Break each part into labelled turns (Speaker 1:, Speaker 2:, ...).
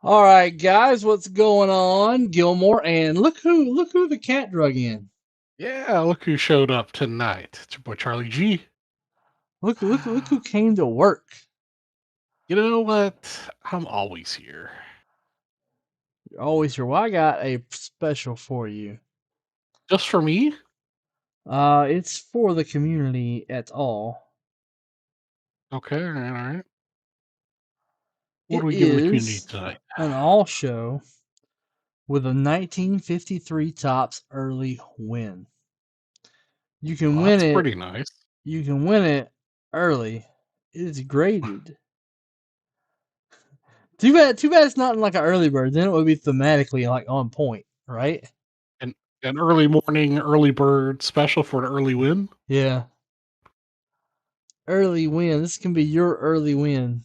Speaker 1: All right, guys, what's going on? Gilmore, and look who the cat drug in.
Speaker 2: Yeah, look who showed up tonight. It's your boy Charlie G.
Speaker 1: Look who came to work.
Speaker 2: You know what? I'm always here.
Speaker 1: You're always here. Well, I got a special for you.
Speaker 2: Just for me?
Speaker 1: It's for the community at all.
Speaker 2: Okay, all right. What
Speaker 1: It
Speaker 2: are we giving the community
Speaker 1: is
Speaker 2: tonight?
Speaker 1: an all show with a 1953 Topps early win. You can
Speaker 2: Well,
Speaker 1: win
Speaker 2: that's
Speaker 1: it.
Speaker 2: pretty nice.
Speaker 1: You can win it early. It is graded. Too bad it's not in like an early bird. Then it would be thematically like on point, right?
Speaker 2: An early morning, early bird special for an early win.
Speaker 1: Yeah. Early win. This can be your early win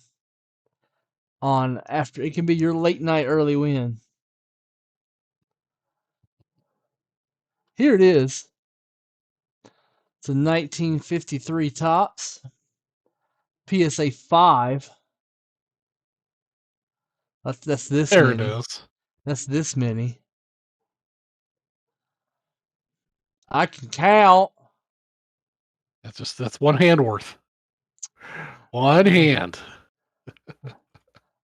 Speaker 1: on after it can be your late night early win. Here it is. It's a 1953 Topps PSA 5. That's this
Speaker 2: There it
Speaker 1: many.
Speaker 2: is.
Speaker 1: That's this many. I can count.
Speaker 2: That's one hand worth. One hand.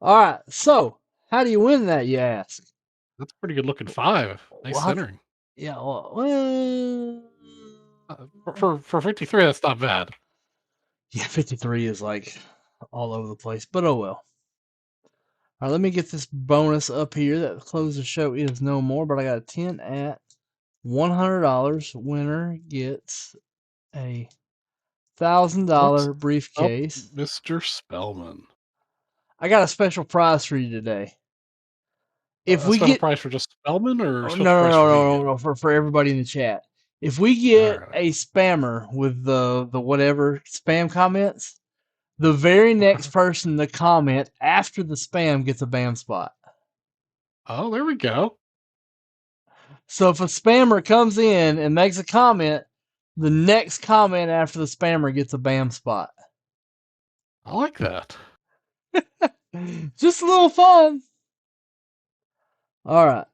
Speaker 1: All right. So, how do you win that, you ask?
Speaker 2: That's a pretty good looking five. Nice
Speaker 1: Well,
Speaker 2: centering.
Speaker 1: yeah,
Speaker 2: For 53, that's not bad.
Speaker 1: yeah, 53 is like all over the place, but oh well. All right, let me get this bonus up here. That close the show is no more, but I got a 10 at $100. Winner gets a
Speaker 2: What's
Speaker 1: $1,000
Speaker 2: up,
Speaker 1: briefcase.
Speaker 2: Mr. Spellman?
Speaker 1: I got a special prize for you today. If
Speaker 2: A
Speaker 1: we
Speaker 2: special
Speaker 1: get
Speaker 2: price for just Spellman or a
Speaker 1: oh,
Speaker 2: special price for me?
Speaker 1: no, for everybody in the chat. If we
Speaker 2: All
Speaker 1: get
Speaker 2: right.
Speaker 1: a spammer with the whatever spam comments, the very next
Speaker 2: Okay.
Speaker 1: person to comment after the spam gets a BAM spot.
Speaker 2: Oh, there we go.
Speaker 1: So if a spammer comes in and makes a comment, the next comment after the spammer gets a BAM spot.
Speaker 2: I like that.
Speaker 1: Just a little fun. All right.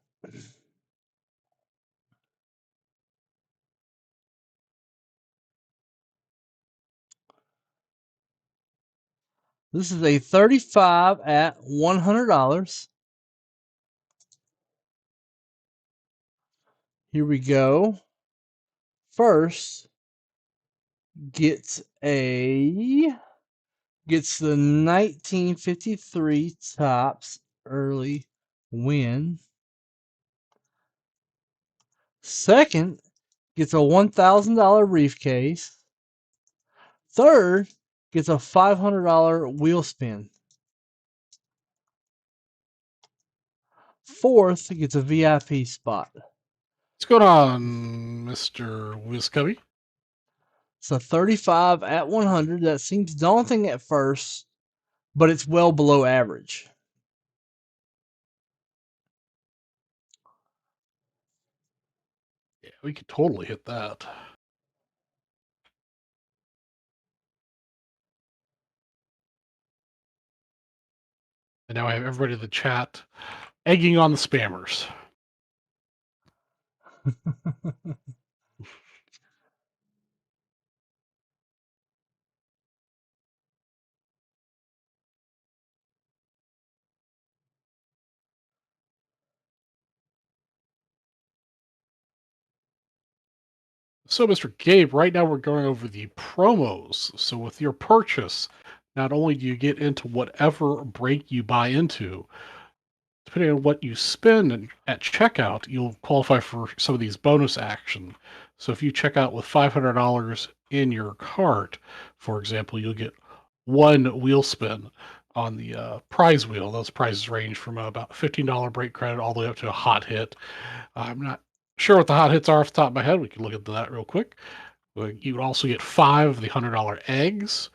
Speaker 1: This is a 35 at $100. Here we go. First gets the 1953 Tops early win. Second gets a $1,000 briefcase. Third gets a $500 wheel spin. Fourth gets a VIP spot.
Speaker 2: What's going on, Mr. Wiscubby?
Speaker 1: So 35 at 100. That seems daunting at first, but it's well below average.
Speaker 2: Yeah, we could totally hit that. And now I have everybody in the chat egging on the spammers. So, Mr. Gabe, right now we're going over the promos. So, with your purchase, not only do you get into whatever break you buy into, depending on what you spend at checkout, you'll qualify for some of these bonus action. So, if you check out with $500 in your cart, for example, you'll get one wheel spin on the prize wheel. Those prizes range from about $15 break credit all the way up to a hot hit. I'm not sure what the hot hits are off the top of my head. We can look into that real quick. You would also get 5 of the $100 eggs.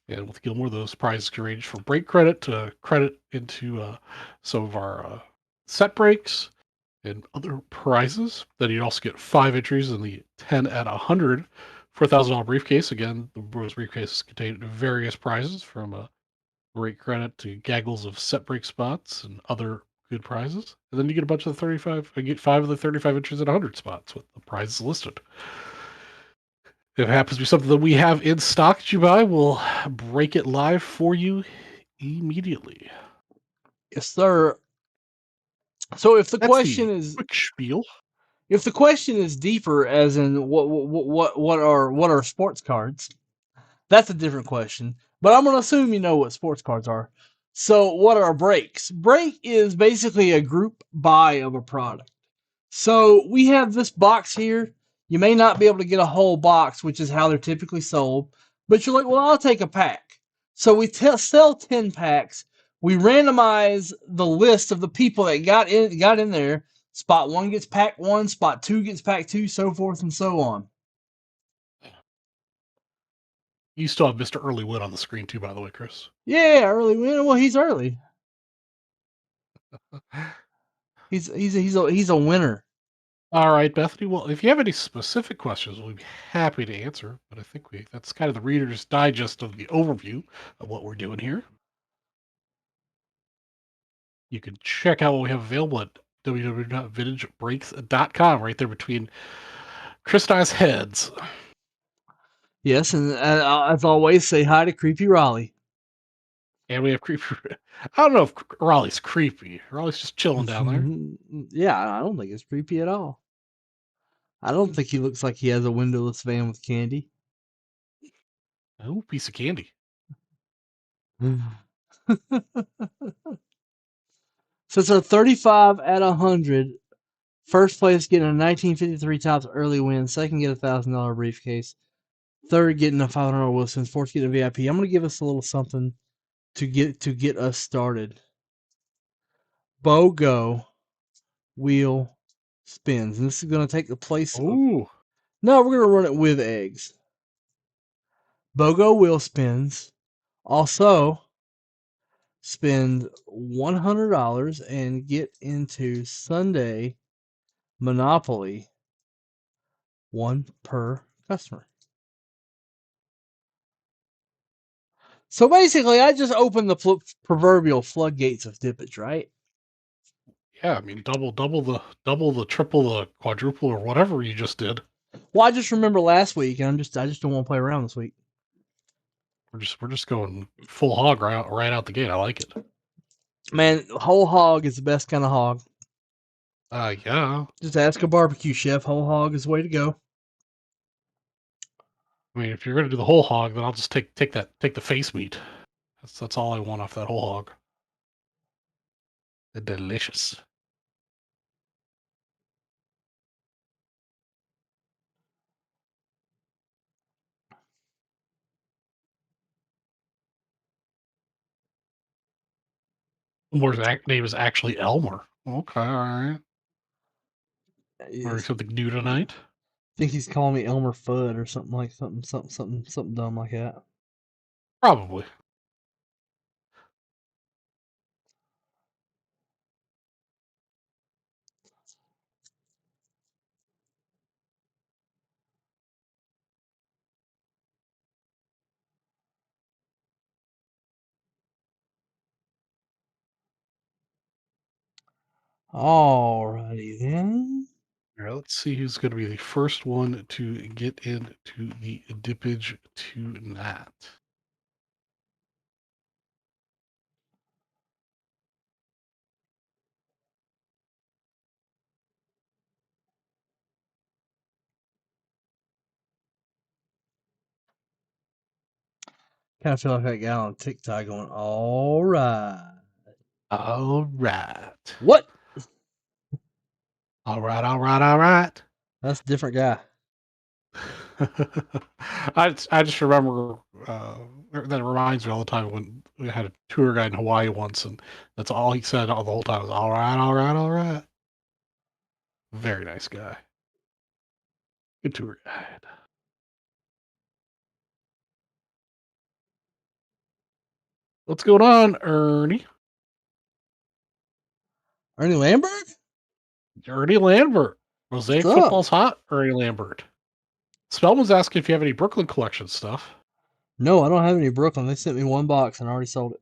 Speaker 2: And with Gilmore, those prizes can range from break credit to credit into some of our set breaks and other prizes. Then you'd also get 5 entries in the 10 at 100 for $1,000 briefcase. Again, the briefcases contain various prizes from break credit to gaggles of set break spots and other good prizes. And then you get a bunch of the 35, you get 5 of the 35 entries at 100 spots with the prizes listed. If it happens to be something that we have in stock that you buy, we'll break it live for you immediately.
Speaker 1: Yes, sir. So if the
Speaker 2: That's
Speaker 1: question
Speaker 2: the
Speaker 1: is
Speaker 2: quick spiel.
Speaker 1: deeper, as in what are sports cards, that's a different question. But I'm gonna assume you know what sports cards are. So what are breaks? Break is basically a group buy of a product. So we have this box here. You may not be able to get a whole box, which is how they're typically sold. But you're like, well, I'll take a pack. So we sell 10 packs. We randomize the list of the people that got in there. Spot one gets pack one, spot two gets pack two, so forth and so on.
Speaker 2: You still have Mr. Early Wood on the screen too, by the way, Chris.
Speaker 1: Yeah, early win. Well, he's early. He's a winner.
Speaker 2: All right, Bethany. Well, if you have any specific questions, we'll be happy to answer. But I think that's kind of the Reader's Digest of the overview of what we're doing here. You can check out what we have available at www.vintagebreaks.com right there between Chris and I's heads.
Speaker 1: Yes, and as always, say hi to Creepy Raleigh.
Speaker 2: And we have creepy. I don't know if Raleigh's creepy. Raleigh's just chilling down there.
Speaker 1: Yeah, I don't think it's creepy at all. I don't think he looks like he has a windowless van with candy.
Speaker 2: Oh, piece of candy.
Speaker 1: So it's a 35 at 100. First place getting a 1953 Topps early win. Second get a $1,000 briefcase. Third getting a $500 Wilson. Fourth getting a VIP. I'm gonna give us a little something to get us started. BOGO wheel spins. And this is going to take the place of.
Speaker 2: Ooh.
Speaker 1: No, we're going to run it with eggs. BOGO wheel spins. Also, spend $100 and get into Sunday Monopoly, one per customer. So basically, I just opened the proverbial floodgates of dippage, right?
Speaker 2: Yeah, I mean double the triple the quadruple or whatever you just did.
Speaker 1: Well, I just remember last week, and I just don't want to play around this week.
Speaker 2: We're just going full hog right out the gate. I like it.
Speaker 1: Man, whole hog is the best kind of hog.
Speaker 2: Yeah.
Speaker 1: Just ask a barbecue chef. Whole hog is the way to go.
Speaker 2: I mean, if you're gonna do the whole hog, then I'll just take the face meat. That's all I want off that whole hog. Delicious. Moore's name is actually Elmer. Okay, all right.
Speaker 1: I
Speaker 2: Learning something new tonight.
Speaker 1: think he's calling me Elmer Fudd or something dumb like that.
Speaker 2: Probably.
Speaker 1: Alrighty then.
Speaker 2: All right, let's see who's going to be the first one to get into the dippage tonight.
Speaker 1: Kind of feel like that guy on TikTok going, all right.
Speaker 2: All right.
Speaker 1: What?
Speaker 2: All right, all right, all right.
Speaker 1: That's a different guy.
Speaker 2: I just remember that reminds me all the time when we had a tour guide in Hawaii once, and that's all he said all the whole time was "all right, all right, all right." Very nice guy. Good tour guide. What's going on, Ernie?
Speaker 1: Ernie Lambert?
Speaker 2: Ernie Lambert.
Speaker 1: What's
Speaker 2: Mosaic
Speaker 1: up?
Speaker 2: football's hot. Ernie Lambert. Spellman's asking if you have any Brooklyn collection stuff.
Speaker 1: No, I don't have any Brooklyn. They sent me one box and I already sold it.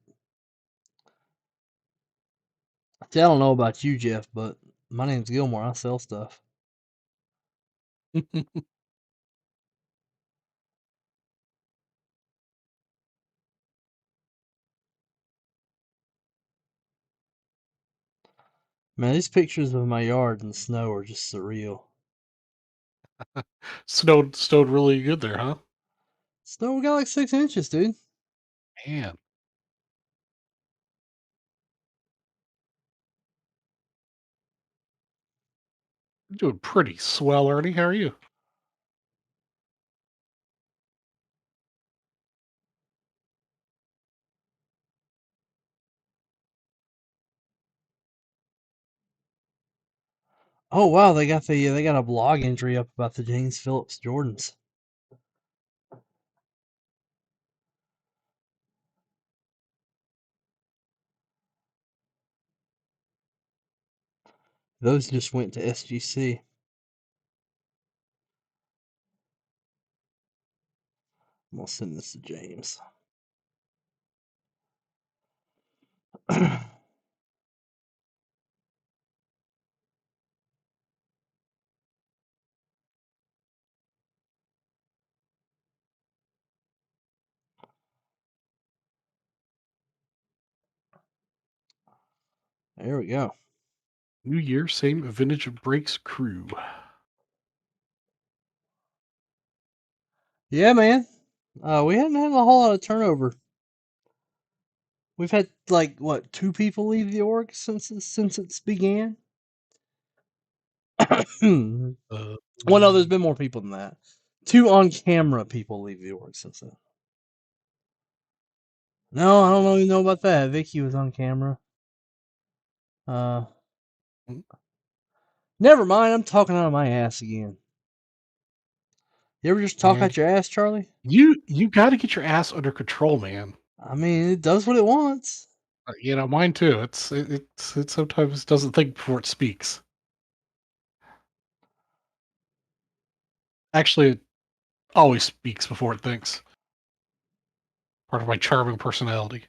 Speaker 1: See, I don't know about you, Jeff, but my name's Gilmore. I sell stuff. Man, these pictures of my yard in the snow are just surreal.
Speaker 2: Snowed really good there, huh?
Speaker 1: Snow, we got like 6 inches, dude.
Speaker 2: Man, you're doing pretty swell, Ernie. How are you?
Speaker 1: Oh wow, they got a blog entry up about the James Phillips Jordans. Those just went to SGC. I'm gonna send this to James. There we go.
Speaker 2: New year, same vintage breaks crew.
Speaker 1: Yeah, man. We hadn't had a whole lot of turnover. We've had like what 2 people leave the org since it's began. Well,
Speaker 2: Uh,
Speaker 1: no, there's been more people than that. 2 on-camera people leave the org since then. No, I don't really know about that. Vicky was on camera. Uh, Never mind, I'm talking out of my ass again. You ever just talk
Speaker 2: Man,
Speaker 1: out your ass, Charlie?
Speaker 2: you got to get your ass under control, man.
Speaker 1: I mean, it does what it wants.
Speaker 2: Mine too. It sometimes doesn't think before it speaks. Actually, it always speaks before it thinks. Part of my charming personality.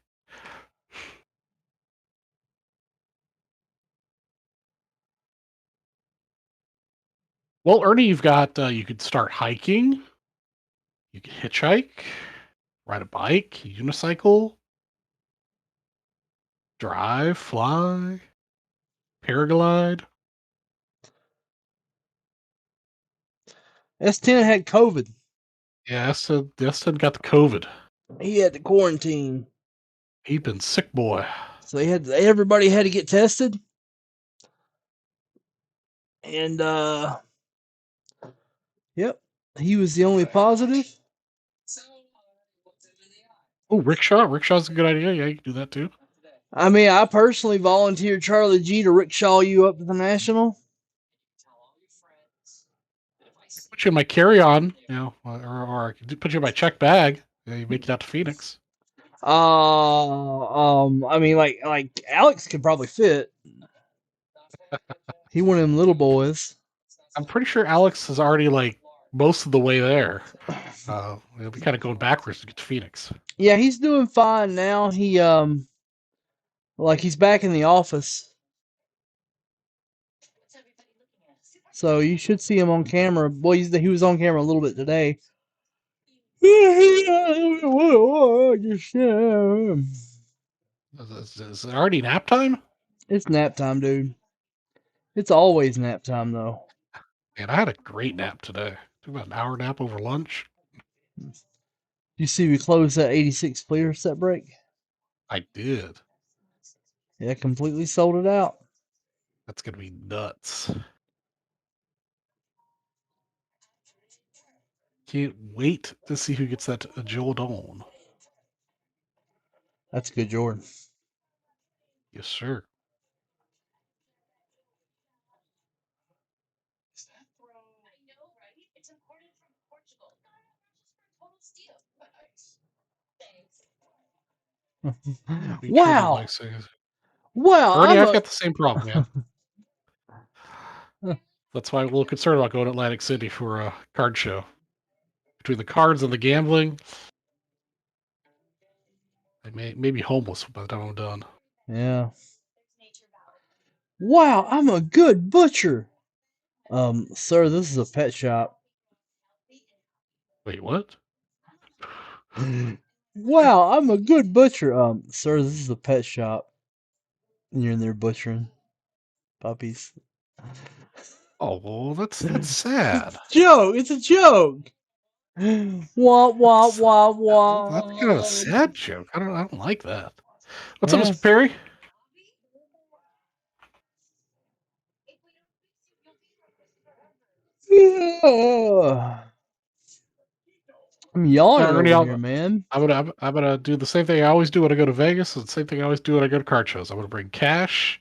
Speaker 2: Well, Ernie, you've got you could start hiking. You could hitchhike, ride a bike, unicycle, drive, fly, paraglide.
Speaker 1: S10 had COVID.
Speaker 2: Yeah, Destin got the COVID.
Speaker 1: He had to quarantine.
Speaker 2: He'd been sick boy.
Speaker 1: So everybody had to get tested. And yep, he was the only positive.
Speaker 2: Oh, rickshaw. Rickshaw's a good idea. Yeah, you can do that too.
Speaker 1: I mean, I personally volunteered Charlie G to rickshaw you up to the National.
Speaker 2: Put you in my carry-on, or I could put you in my check bag. Yeah, you make it out to Phoenix.
Speaker 1: I mean, like Alex could probably fit. He one of them little boys.
Speaker 2: I'm pretty sure Alex is already like most of the way there. We'll be kind of going backwards to get to Phoenix.
Speaker 1: Yeah, he's doing fine now. He like he's back in the office. So you should see him on camera. Boy, he was on camera a little bit today.
Speaker 2: Is it already nap time?
Speaker 1: It's nap time, dude. It's always nap time, though.
Speaker 2: Man, I had a great nap today. Took about an hour nap over lunch.
Speaker 1: You see, we closed that 86 clear set break.
Speaker 2: I did.
Speaker 1: Yeah, completely sold it out.
Speaker 2: That's gonna be nuts. Can't wait to see who gets that Joel Dawn.
Speaker 1: That's good, Jordan.
Speaker 2: Yes, sir. Be treated like
Speaker 1: Wow,
Speaker 2: saying,
Speaker 1: wow,
Speaker 2: Ernie,
Speaker 1: I'm
Speaker 2: I've
Speaker 1: a.
Speaker 2: got the same problem, man. That's why I'm a little concerned about going to Atlantic City for a card show. Between the cards and the gambling, I may be homeless by the time I'm done.
Speaker 1: Yeah. Wow, I'm a good butcher. Sir, this is a pet shop.
Speaker 2: Wait, what?
Speaker 1: Wow, I'm a good butcher. Sir, this is a pet shop. And you're in there butchering puppies.
Speaker 2: Oh, well, that's sad.
Speaker 1: Joke. It's a joke. Wah wah
Speaker 2: That's
Speaker 1: wah
Speaker 2: that's kind of a
Speaker 1: wah.
Speaker 2: sad joke. I don't like that. What's up,
Speaker 1: Yeah.
Speaker 2: Mr. Perry?
Speaker 1: Yeah. I'm yawning
Speaker 2: Ernie,
Speaker 1: over here, man.
Speaker 2: I'm gonna do the same thing I always do when I go to Vegas, and the same thing I always do when I go to card shows. I'm gonna bring cash,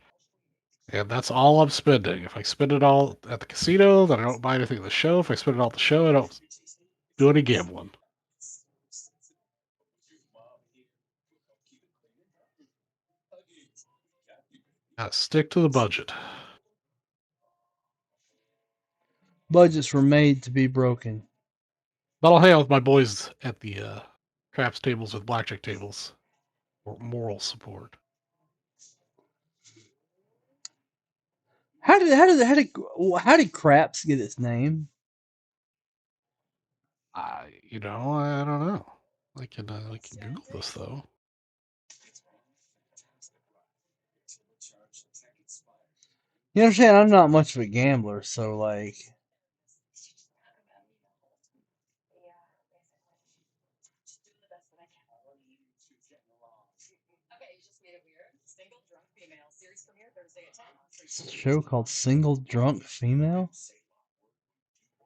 Speaker 2: and that's all I'm spending. If I spend it all at the casino, then I don't buy anything at the show. If I spend it all at the show, I don't do any gambling. Gotta stick to the budget.
Speaker 1: Budgets were made to be broken.
Speaker 2: But I'll hang out with my boys at the craps tables with blackjack tables for moral support.
Speaker 1: How did craps get its name?
Speaker 2: I don't know. I can Google this though.
Speaker 1: You understand? I'm not much of a gambler, so like, it's a show called Single Drunk Female.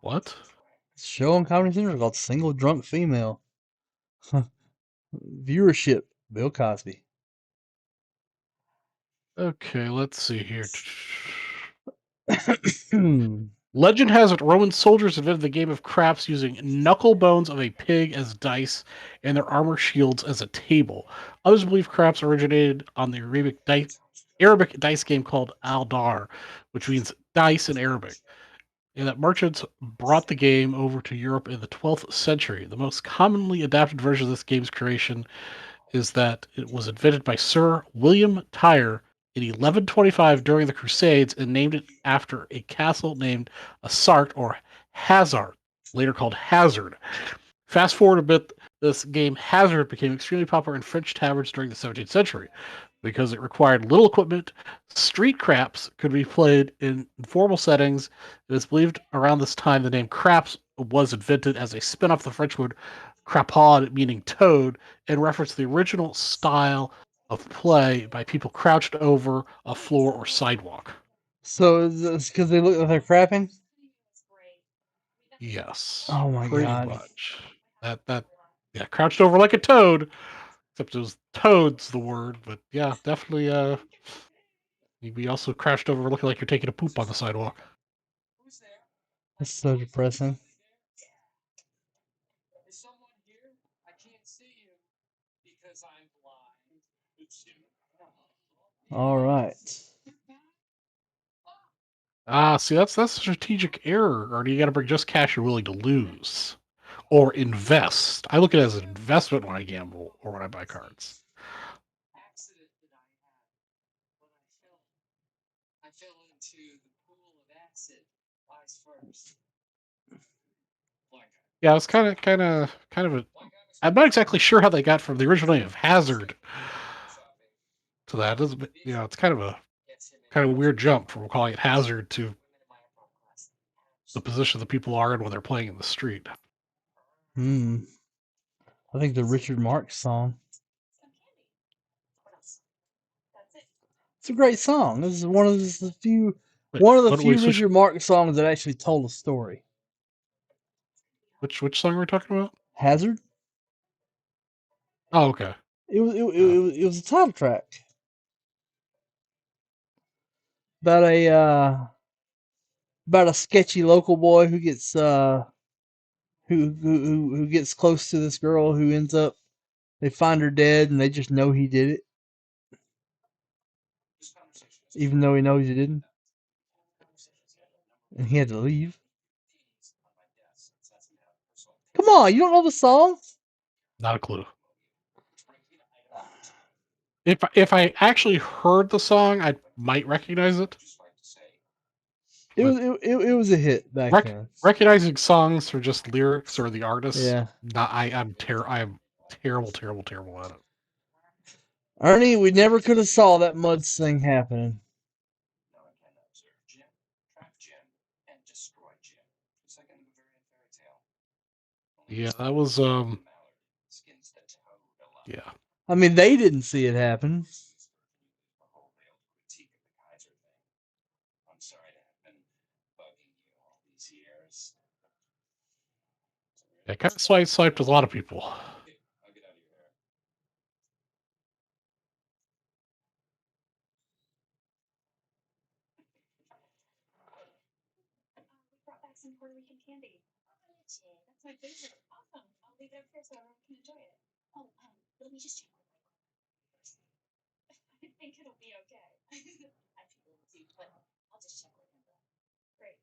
Speaker 2: What?
Speaker 1: It's a show on Comedy Central called Single Drunk Female. Viewership: Bill Cosby.
Speaker 2: Okay, let's see here. Legend has it Roman soldiers invented the game of craps using knuckle bones of a pig as dice and their armor shields as a table. Others believe craps originated on the Arabic dice game called Al-Dar, which means dice in Arabic, and that merchants brought the game over to Europe in the 12th century. The most commonly adapted version of this game's creation is that it was invented by Sir William Tyre in 1125 during the Crusades and named it after a castle named Assart or Hazard, later called Hazard. Fast forward a bit, this game Hazard became extremely popular in French taverns during the 17th century. Because it required little equipment, street craps could be played in informal settings. It is believed around this time the name craps was invented as a spin off the French word crapaud, meaning toad, and reference the original style of play by people crouched over a floor or sidewalk.
Speaker 1: So it's because they look like they're crapping?
Speaker 2: Yes,
Speaker 1: Oh my
Speaker 2: pretty
Speaker 1: god.
Speaker 2: much. That yeah, crouched over like a toad, except it was toad's the word, but yeah, definitely you'd be also crouched over looking like you're taking a poop on the sidewalk.
Speaker 1: That's so depressing. All right.
Speaker 2: Ah, see, that's a strategic error. Or do you got to bring just cash you're willing to lose, or invest? I look at it as an investment when I gamble or when I buy cards. Yeah, it's kind of a. I'm not exactly sure how they got from the original name of Hazard to that. It's kind of a weird jump from calling it Hazard to the position that people are in when they're playing in the street.
Speaker 1: Hmm. I think the Richard Marx song. It's a great song. This is
Speaker 2: Wait,
Speaker 1: one of the
Speaker 2: what? Wait,
Speaker 1: few Richard Marx songs that actually told a story.
Speaker 2: which song are we talking about?
Speaker 1: Hazard.
Speaker 2: Oh, okay. Uh,
Speaker 1: It was a title track about a sketchy local boy who gets who gets close to this girl who ends up they find her dead and they just know he did it even though he knows he didn't and he had to leave. Come on, you don't know the song?
Speaker 2: Not a clue. If I actually heard the song, I might recognize it. But
Speaker 1: It was a hit back then.
Speaker 2: recognizing songs for just lyrics or the artists,
Speaker 1: Yeah.
Speaker 2: not I am terrible, terrible, terrible at it.
Speaker 1: Ernie, we never could have saw that mud thing happening.
Speaker 2: Yeah, that was yeah.
Speaker 1: I mean, they didn't see it happen.
Speaker 2: It kind of sideswiped a lot of people.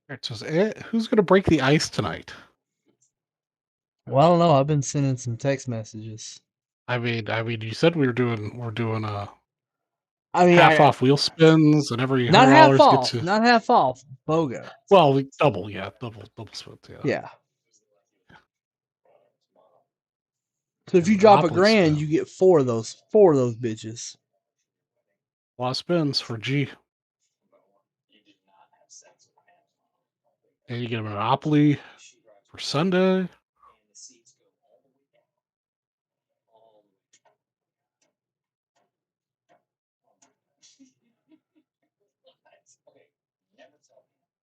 Speaker 2: It says, who's going to break the ice tonight?
Speaker 1: Well, I don't know. I've been sending some text messages.
Speaker 2: I mean, you said we're doing
Speaker 1: I mean,
Speaker 2: half
Speaker 1: I
Speaker 2: off wheel spins, and every
Speaker 1: not half
Speaker 2: $100 gets
Speaker 1: off,
Speaker 2: you.
Speaker 1: not half off. BOGO.
Speaker 2: Well, double, yeah, double spins, yeah.
Speaker 1: Yeah. So if
Speaker 2: And
Speaker 1: you drop a
Speaker 2: Monopoly
Speaker 1: grand,
Speaker 2: spin,
Speaker 1: you get four of those bitches.
Speaker 2: a lot of spins for G, and you get a Monopoly for Sunday.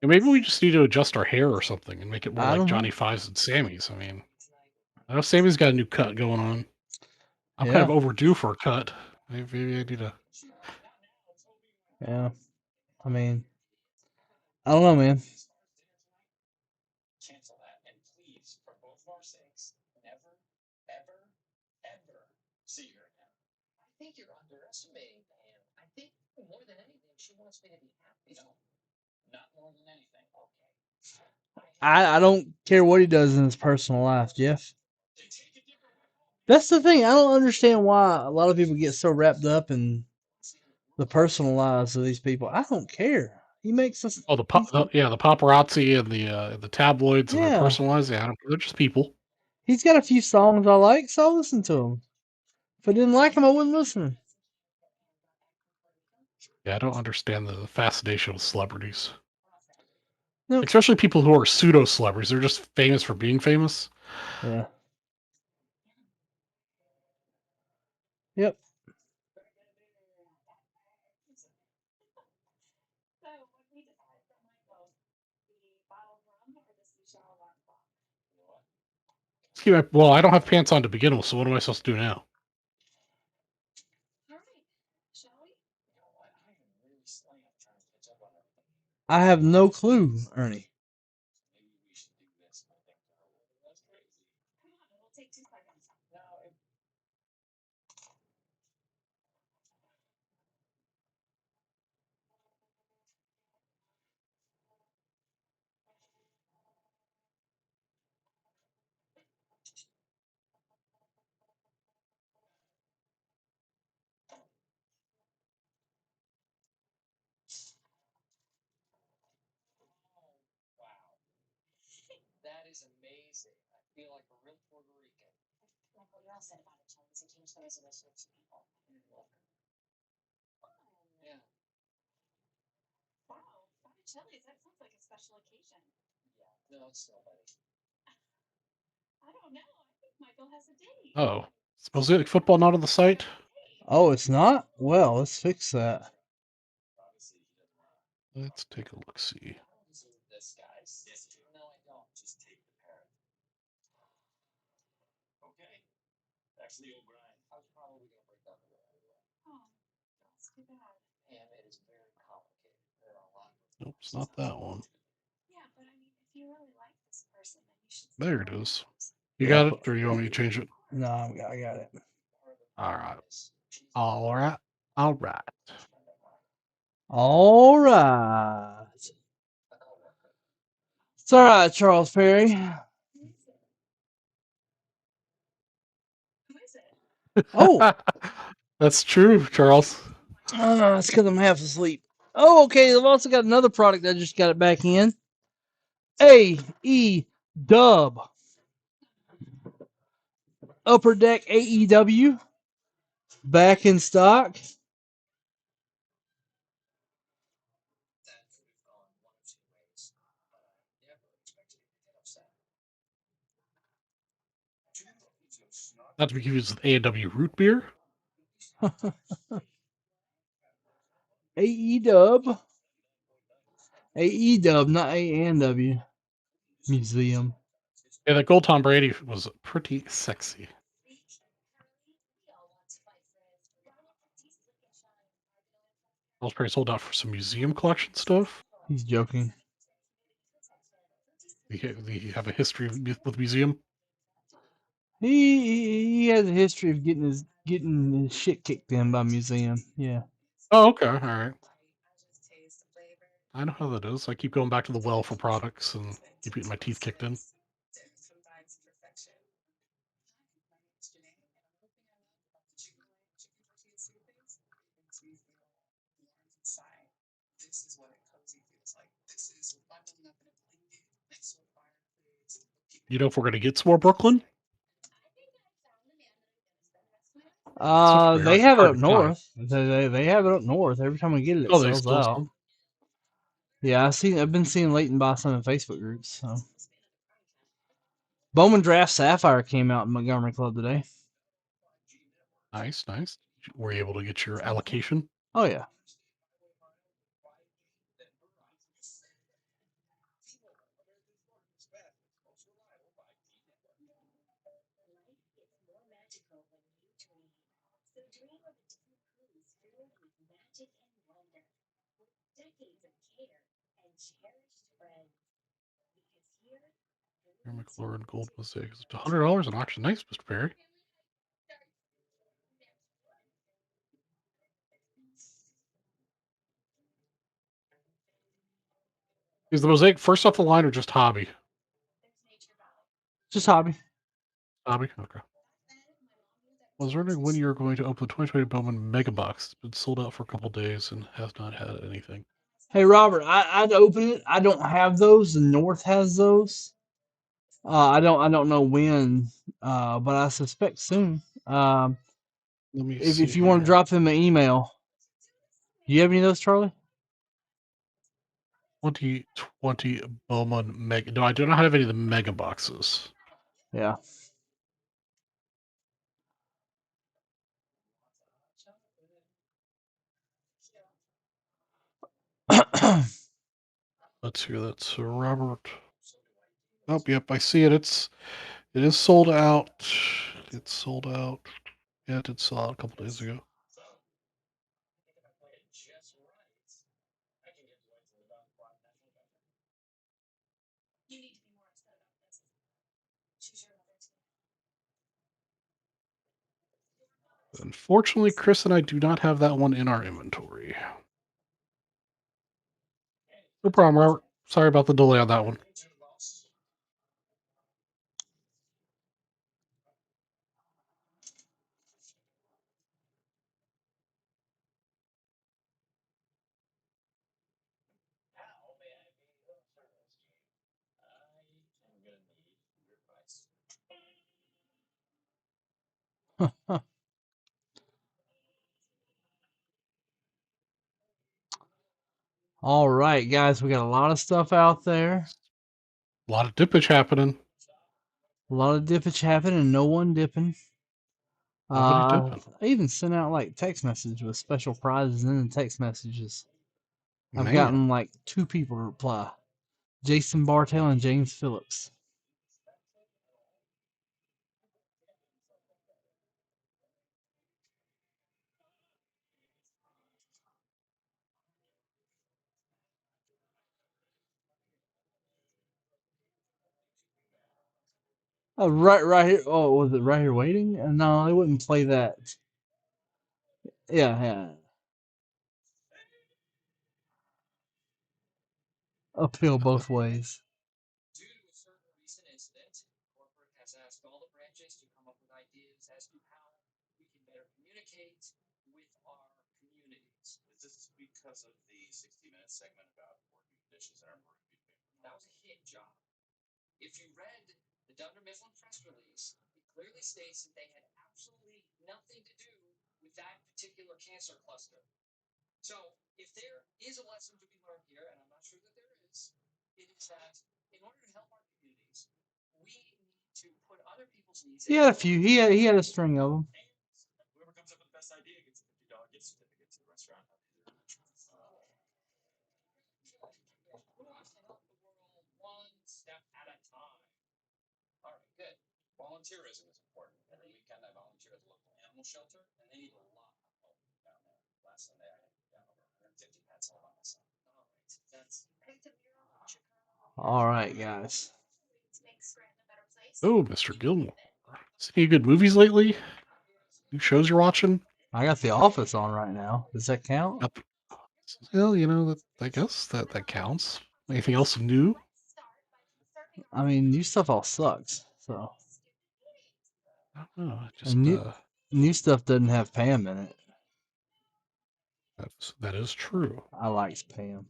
Speaker 2: And maybe we just need to adjust our hair or something and make it more
Speaker 1: I
Speaker 2: like
Speaker 1: don't
Speaker 2: Johnny
Speaker 1: know.
Speaker 2: Five's and Sammy's. I mean, I know Sammy's got a new cut going on. I'm kind of
Speaker 1: Yeah,
Speaker 2: overdue for a cut. Maybe I need to.
Speaker 1: yeah. I mean, I don't know, man. I don't care what he does in his personal life, Jeff. That's the thing. I don't understand why a lot of people get so wrapped up in the personal lives of these people. I don't care. He makes us.
Speaker 2: Oh,
Speaker 1: He's
Speaker 2: yeah, the paparazzi and the tabloids and their
Speaker 1: yeah.
Speaker 2: personalized. Yeah, they're just people.
Speaker 1: He's got a few songs I like, so I'll listen to him. If I didn't like him, I wouldn't listen.
Speaker 2: Yeah, I don't understand the fascination with celebrities,
Speaker 1: Nope.
Speaker 2: especially people who are pseudo celebrities. They're just famous for being famous.
Speaker 1: Yeah. Yep.
Speaker 2: Well, I don't have pants on to begin with, so what am I supposed to do now?
Speaker 1: I have no clue, Ernie.
Speaker 2: Oh, is Mosaic football not on the site?
Speaker 1: Oh, it's not? Well, let's fix that.
Speaker 2: Let's take a look. See. Nope, it's not that one. There it is. You
Speaker 1: Yeah.
Speaker 2: got it, or you want me to change it?
Speaker 1: No, I got it.
Speaker 2: All right. All right. All right.
Speaker 1: All right. It's all right, Charles Perry. Oh,
Speaker 2: That's true, Charles.
Speaker 1: it's because I'm half asleep. Oh, okay. I've also got another product I just got it back in. AE Dub. Upper Deck AEW. Back in stock.
Speaker 2: Not to be confused with A&W root beer.
Speaker 1: AE Dub. AE Dub, not A&W. Museum.
Speaker 2: Yeah, that gold Tom Brady was pretty sexy. I was pretty sold out for some museum collection stuff.
Speaker 1: He's joking.
Speaker 2: They have a history with museum.
Speaker 1: He has a history of getting his shit kicked in by museum. Yeah.
Speaker 2: Oh, okay. All right. I know how that is. I keep going back to the well for products and keep getting my teeth kicked in. You know if we're going to get some more Brooklyn? Stuff
Speaker 1: They
Speaker 2: very
Speaker 1: have it
Speaker 2: hard
Speaker 1: up
Speaker 2: to find.
Speaker 1: north. They have it up north. Every time we get it, it
Speaker 2: Oh, they
Speaker 1: sells
Speaker 2: still
Speaker 1: out.
Speaker 2: some?
Speaker 1: Yeah, I've been seeing Leighton buy some in Facebook groups. So Bowman Draft Sapphire came out in Montgomery Club today.
Speaker 2: Nice, nice. Were you able to get your allocation?
Speaker 1: Oh yeah.
Speaker 2: McLaurin Gold Mosaic. It's $100 in auction. Nice, Mr. Perry. Is the Mosaic first off the line or just hobby?
Speaker 1: Just hobby.
Speaker 2: Hobby? Okay. I was wondering when you were going to open the 2020 Bowman Mega Box. It's been sold out for a couple days and has not had anything.
Speaker 1: Hey Robert, I'd open it. I don't have those. The North has those. I don't know when, but I suspect soon.
Speaker 2: Let me see
Speaker 1: If you want to
Speaker 2: here.
Speaker 1: drop them an email, do you have any of those, Charlie?
Speaker 2: 2020 Bowman Mega. No, I do not have any of the Mega Boxes.
Speaker 1: Yeah.
Speaker 2: Let's hear that. So Robert. Oh, yep, I see it. It is sold out. It's sold out. Yeah, it did sell out a couple days ago. Unfortunately, Chris and I do not have that one in our inventory. No problem, Robert. Sorry about the delay on that one.
Speaker 1: All right, guys, we got a lot of stuff out there.
Speaker 2: A lot of dippage happening.
Speaker 1: A lot of dippage happening and no one dipping.
Speaker 2: Nobody dipping.
Speaker 1: I even sent out like text messages with special prizes in the text messages. I've
Speaker 2: Man.
Speaker 1: gotten like 2 people to reply. Jason Bartell and James Phillips. Oh, right here. Oh, was it right here waiting? No, they wouldn't play that. Yeah. Uphill both ways. He had a few. He had a string of them. All right, guys.
Speaker 2: Oh, Mr. Gilmore. Seen any good movies lately? New shows you're watching?
Speaker 1: I got The Office on right now. Does that count?
Speaker 2: Got the- Well, I guess that counts. Anything else new?
Speaker 1: I mean, new stuff all sucks. So,
Speaker 2: I don't know.
Speaker 1: and new stuff doesn't have Pam in it.
Speaker 2: That is true.
Speaker 1: I liked Pam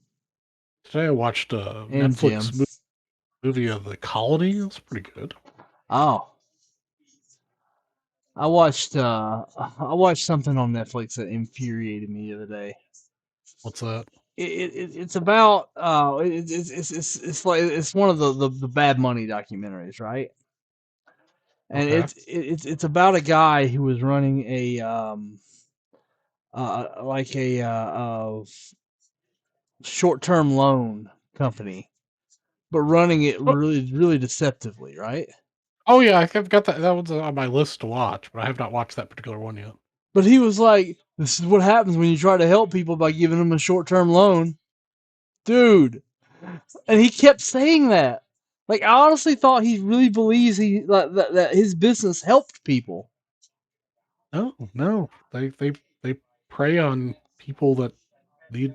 Speaker 2: Today I watched a
Speaker 1: and Jim.
Speaker 2: Netflix movie of The Colony. It was pretty good.
Speaker 1: Oh, I watched something on Netflix that infuriated me the other day.
Speaker 2: What's that?
Speaker 1: It's about it's like it's one of the Bad Money documentaries, right? And
Speaker 2: Okay.
Speaker 1: it's about a guy who was running a like a short term loan company, but running it
Speaker 2: Oh,
Speaker 1: really deceptively, right?
Speaker 2: oh yeah, I've got that. That one's on my list to watch, but I have not watched that particular one yet.
Speaker 1: But he was like, "This is what happens when you try to help people by giving them a short term loan, dude." And he kept saying that. Like, I honestly thought he really believes that his business helped people.
Speaker 2: No, no, they prey on people that need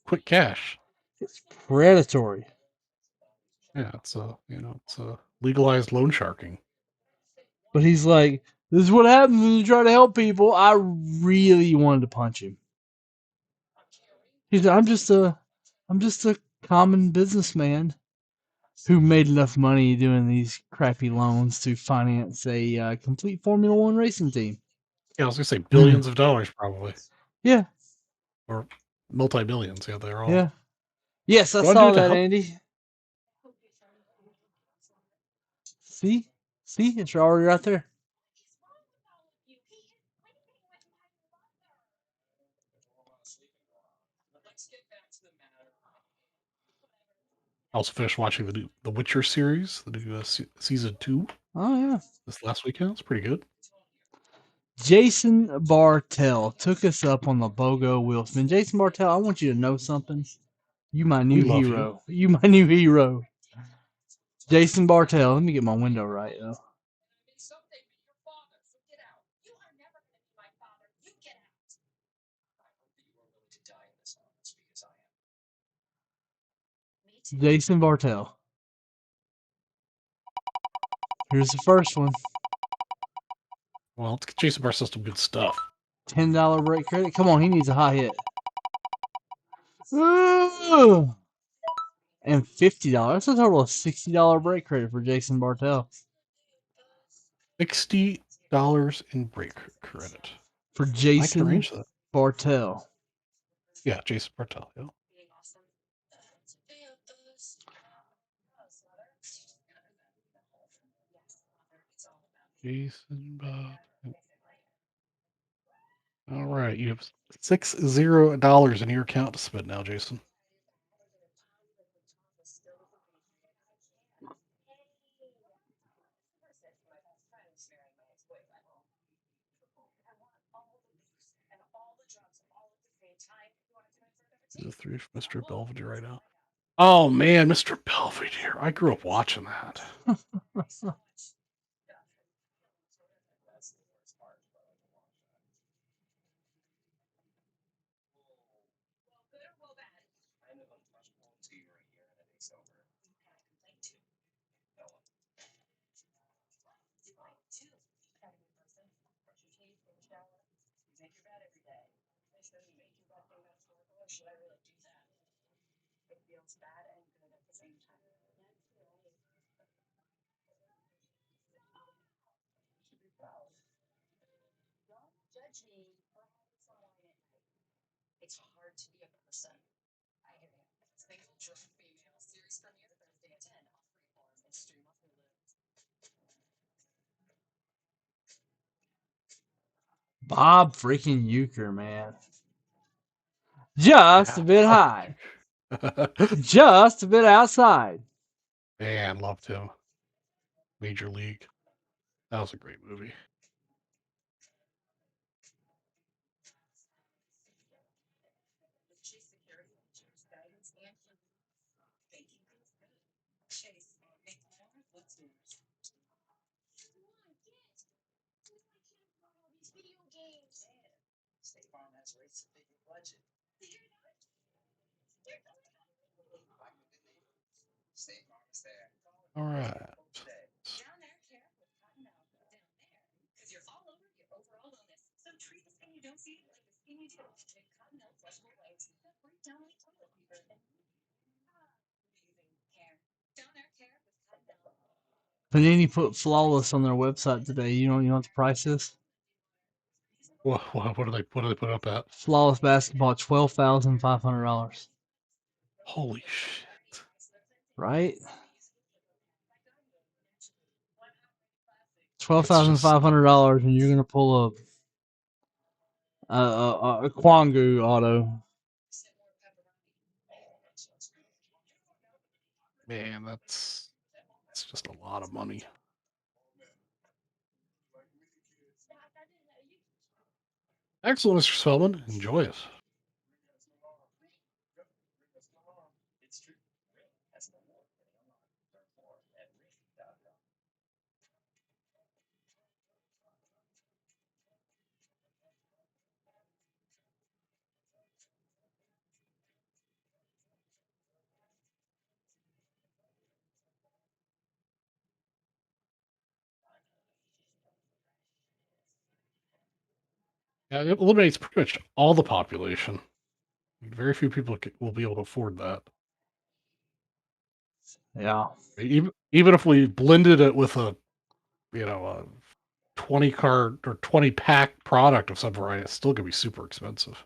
Speaker 2: quick cash.
Speaker 1: It's predatory.
Speaker 2: Yeah, it's a legalized loan sharking.
Speaker 1: But he's like, this is what happens when you try to help people. I really wanted to punch him. He's like, I'm just a common businessman who made enough money doing these crappy loans to finance a complete Formula One racing team.
Speaker 2: Yeah, I was gonna say billions of dollars probably,
Speaker 1: Yeah,
Speaker 2: or multi millions. Yeah, they're all.
Speaker 1: yeah. Yes, I
Speaker 2: You want to do
Speaker 1: saw
Speaker 2: it to
Speaker 1: that,
Speaker 2: help?
Speaker 1: Andy. See? See? It's already right there.
Speaker 2: I also finished watching the Witcher series, the new season 2
Speaker 1: Oh, yeah.
Speaker 2: this last weekend. It's pretty good.
Speaker 1: Jason Bartell took us up on the BOGO Wilson. Jason Bartell, I want you to know something. You my
Speaker 2: We
Speaker 1: new
Speaker 2: love you.
Speaker 1: hero. You my new hero. Jason Bartell. Let me get my window right, though. Jason Bartell. Here's the first one.
Speaker 2: Well, let's get Jason Barr some good stuff.
Speaker 1: $10 break credit. Come on, he needs a high hit. Ooh! And $50. That's a total of $60 break credit for Jason Bartell.
Speaker 2: $60 in break credit.
Speaker 1: For
Speaker 2: I can
Speaker 1: Jason
Speaker 2: arrange that.
Speaker 1: Bartell.
Speaker 2: Yeah, Jason Bartel. Yeah. Jason Bartel. All right, you have $60 in your account to spend now, Jason. The three for Mr. Belvedere right now. Oh man, Mr. Belvedere. I grew up watching that.
Speaker 1: Bob freaking Euchre, man. Just
Speaker 2: Yeah.
Speaker 1: a bit high. Just a bit outside.
Speaker 2: Man, loved him. Major League. That was a great movie. All right.
Speaker 1: Panini put flawless on their website today. You know what the price is?
Speaker 2: What do they put up at?
Speaker 1: Flawless basketball, $12,500.
Speaker 2: Holy shit.
Speaker 1: Right? Twelve
Speaker 2: That's
Speaker 1: thousand
Speaker 2: just
Speaker 1: five hundred dollars, and you're gonna pull a Kwangu auto.
Speaker 2: man, that's just a lot of money. Excellent, Mr. Spellman. Enjoy it. Yeah, it eliminates pretty much all the population. Very few people will be able to afford that.
Speaker 1: Yeah.
Speaker 2: Even if we blended it with a 20 card or 20 pack product of some variety, it's still gonna be super expensive.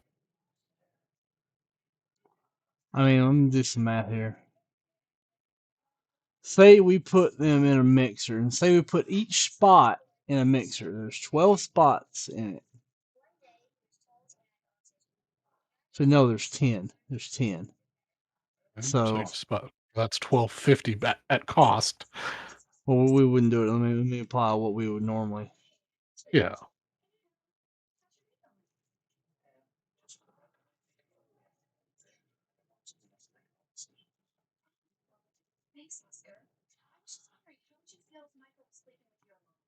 Speaker 1: I mean, let me do some math here. Say we put them in a mixer, and say we put each spot in a mixer. There's 12 spots in it. So no, there's 10. There's 10.
Speaker 2: Okay? So
Speaker 1: So,
Speaker 2: that's 12.50 at cost.
Speaker 1: well, we wouldn't do it. Let me apply what we would normally.
Speaker 2: Yeah.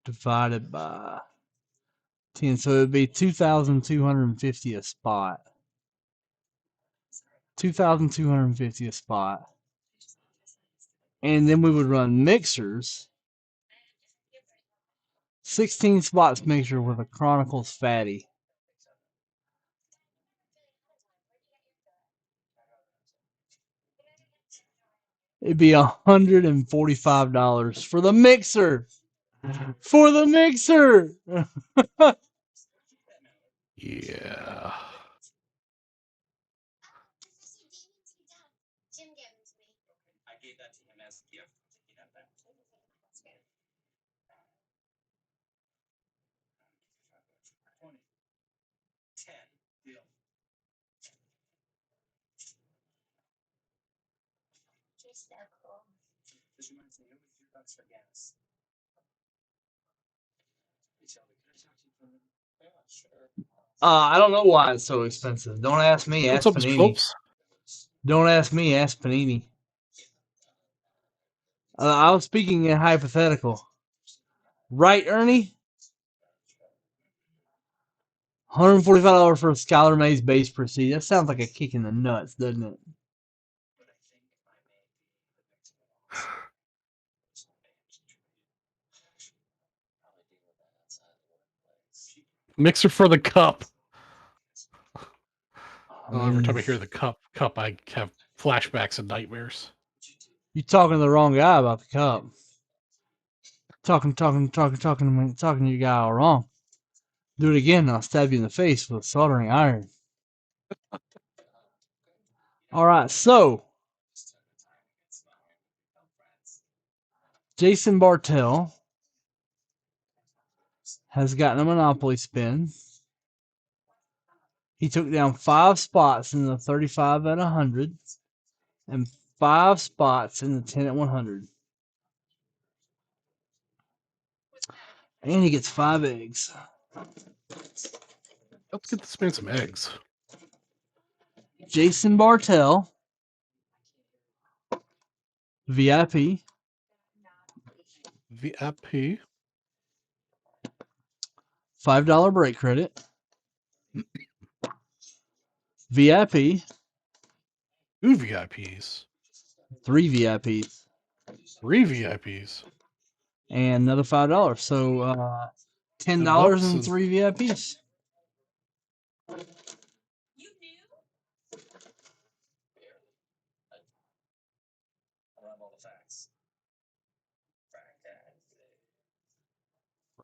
Speaker 1: Divided by 10. So it would be 2,250 a spot. 2,250 a spot. And then we would run mixers. 16 spots mixture with a Chronicles Fatty. It'd be $145 for the mixer. For the mixer.
Speaker 2: Yeah.
Speaker 1: I don't know why it's so expensive. Don't ask me.
Speaker 2: Hey, what's
Speaker 1: Ask
Speaker 2: up, Mr.
Speaker 1: Panini.
Speaker 2: Phillips?
Speaker 1: Don't ask me. Ask Panini. I was speaking in hypothetical. Right, Ernie? $145 for a Skylar Mays base proceed. That sounds like a kick in the nuts, doesn't it?
Speaker 2: Mixer for the cup.
Speaker 1: I
Speaker 2: Oh, every
Speaker 1: mean,
Speaker 2: time I hear the cup, I have flashbacks and nightmares.
Speaker 1: you're talking to the wrong guy about the cup. Talking to your guy all wrong. Do it again, and I'll stab you in the face with a soldering iron. All right, so Jason Bartell has gotten a Monopoly spin. He took down 5 spots in the 35 at 100 and 5 spots in the 10 at 100. And he gets 5 eggs.
Speaker 2: Let's get this man some eggs.
Speaker 1: Jason Bartell, VIP,
Speaker 2: VIP.
Speaker 1: $5 break credit. VIP,
Speaker 2: 2 VIPs.
Speaker 1: 3 VIPs,
Speaker 2: 3 VIPs.
Speaker 1: and another $5. So $10
Speaker 2: $10
Speaker 1: and
Speaker 2: and
Speaker 1: 3 VIPs.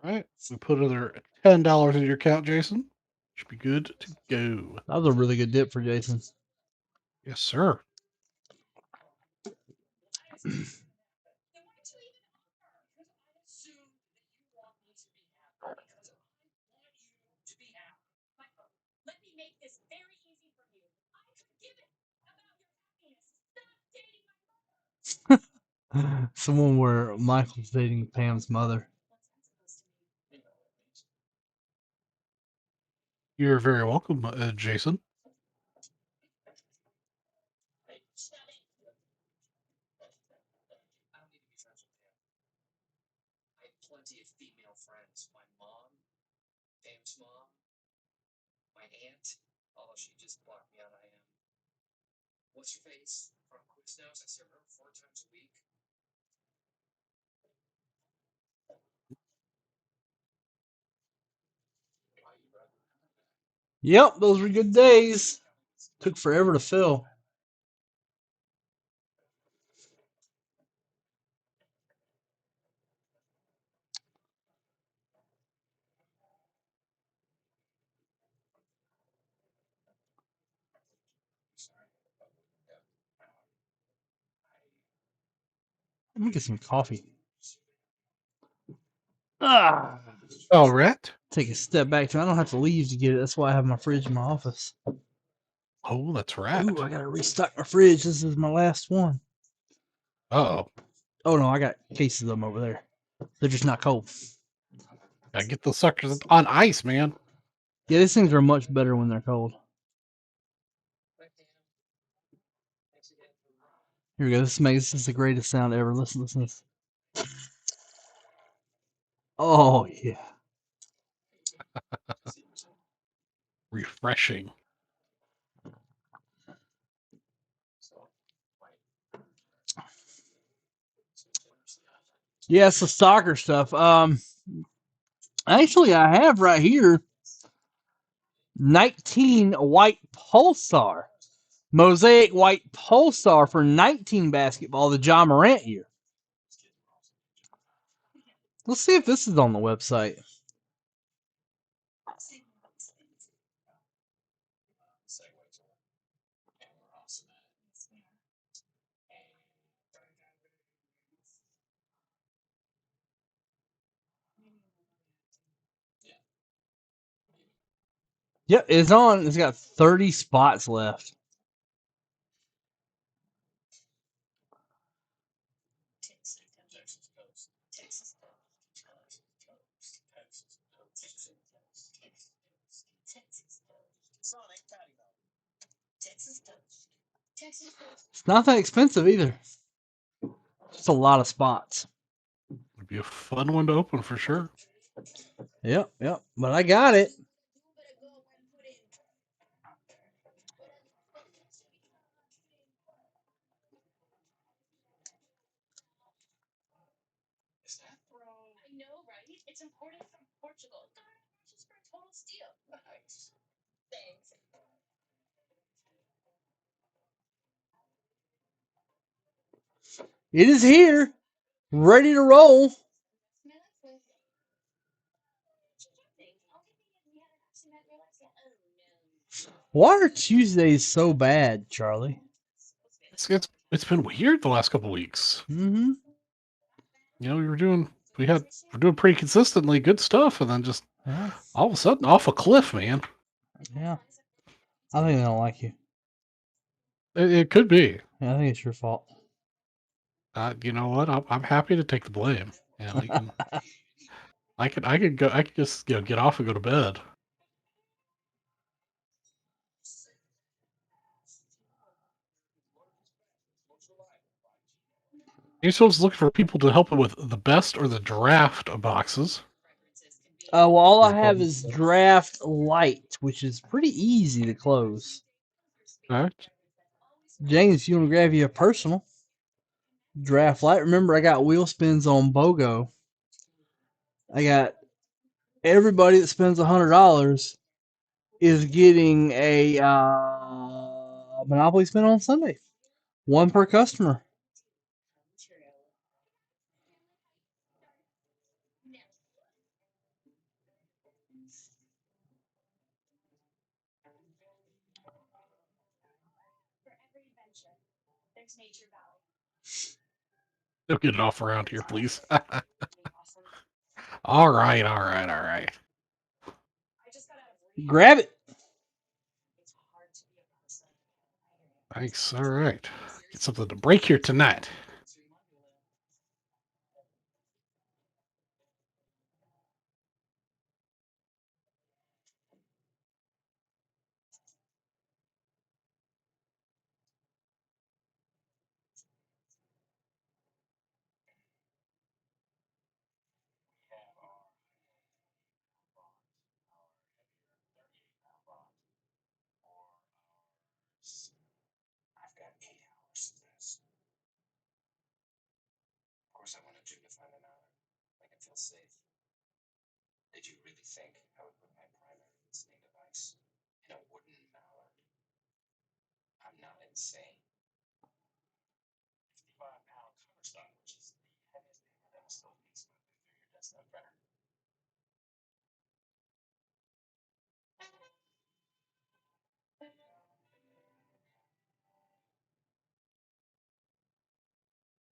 Speaker 2: right. We put another $10 in your account, Jason. Should be good to go.
Speaker 1: That was a really good dip for Jason.
Speaker 2: Yes, sir.
Speaker 1: Someone where Michael's dating Pam's mother.
Speaker 2: You're very welcome, Jason.
Speaker 1: Yep, those were good days. Took forever to fill. Let me get some coffee. Ah,
Speaker 2: All right.
Speaker 1: take a step back. I don't have to leave to get it. That's why I have my fridge in my office.
Speaker 2: Oh, that's
Speaker 1: Ooh,
Speaker 2: right.
Speaker 1: I gotta restock my fridge. This is my last one.
Speaker 2: Oh,
Speaker 1: Oh no, I got cases of them over there. They're just not cold.
Speaker 2: gotta get those suckers on ice, man.
Speaker 1: Yeah, these things are much better when they're cold. Here we go. This is the greatest sound ever. Listen to this. Oh yeah.
Speaker 2: Refreshing.
Speaker 1: Yeah, it's the soccer stuff. Actually, I have right here 19 white pulsar, mosaic white pulsar for 19 basketball, the John Morant year. Let's see if this is on the website. Yep, it's on. It's got 30 spots left. It's not that expensive either. Just a lot of spots.
Speaker 2: It'd be a fun one to open for sure.
Speaker 1: Yep. But I got it. It is here, ready to roll. Why are Tuesdays so bad, Charlie?
Speaker 2: It's been weird the last couple weeks.
Speaker 1: Mm-hmm.
Speaker 2: You know, we're doing pretty consistently good stuff, and then just
Speaker 1: Yeah.
Speaker 2: all of a sudden off a cliff, man.
Speaker 1: Yeah. I think they don't like you.
Speaker 2: It could be.
Speaker 1: Yeah, I think it's your fault.
Speaker 2: You know what? I'm happy to take the blame. And I could just get off and go to bed. You're supposed to look for people to help with the best or the draft boxes.
Speaker 1: Well, all I
Speaker 2: You're
Speaker 1: have
Speaker 2: probably
Speaker 1: is Draft Light, which is pretty easy to close.
Speaker 2: all right.
Speaker 1: James, if you want to grab you a personal Draft Light, remember I got wheel spins on BOGO. I got everybody that spends $100 is getting a Monopoly spin on Sunday. One per customer.
Speaker 2: Don't get it off around here, please. All right, all right, all right.
Speaker 1: Grab it.
Speaker 2: Thanks. All right. Get something to break here tonight.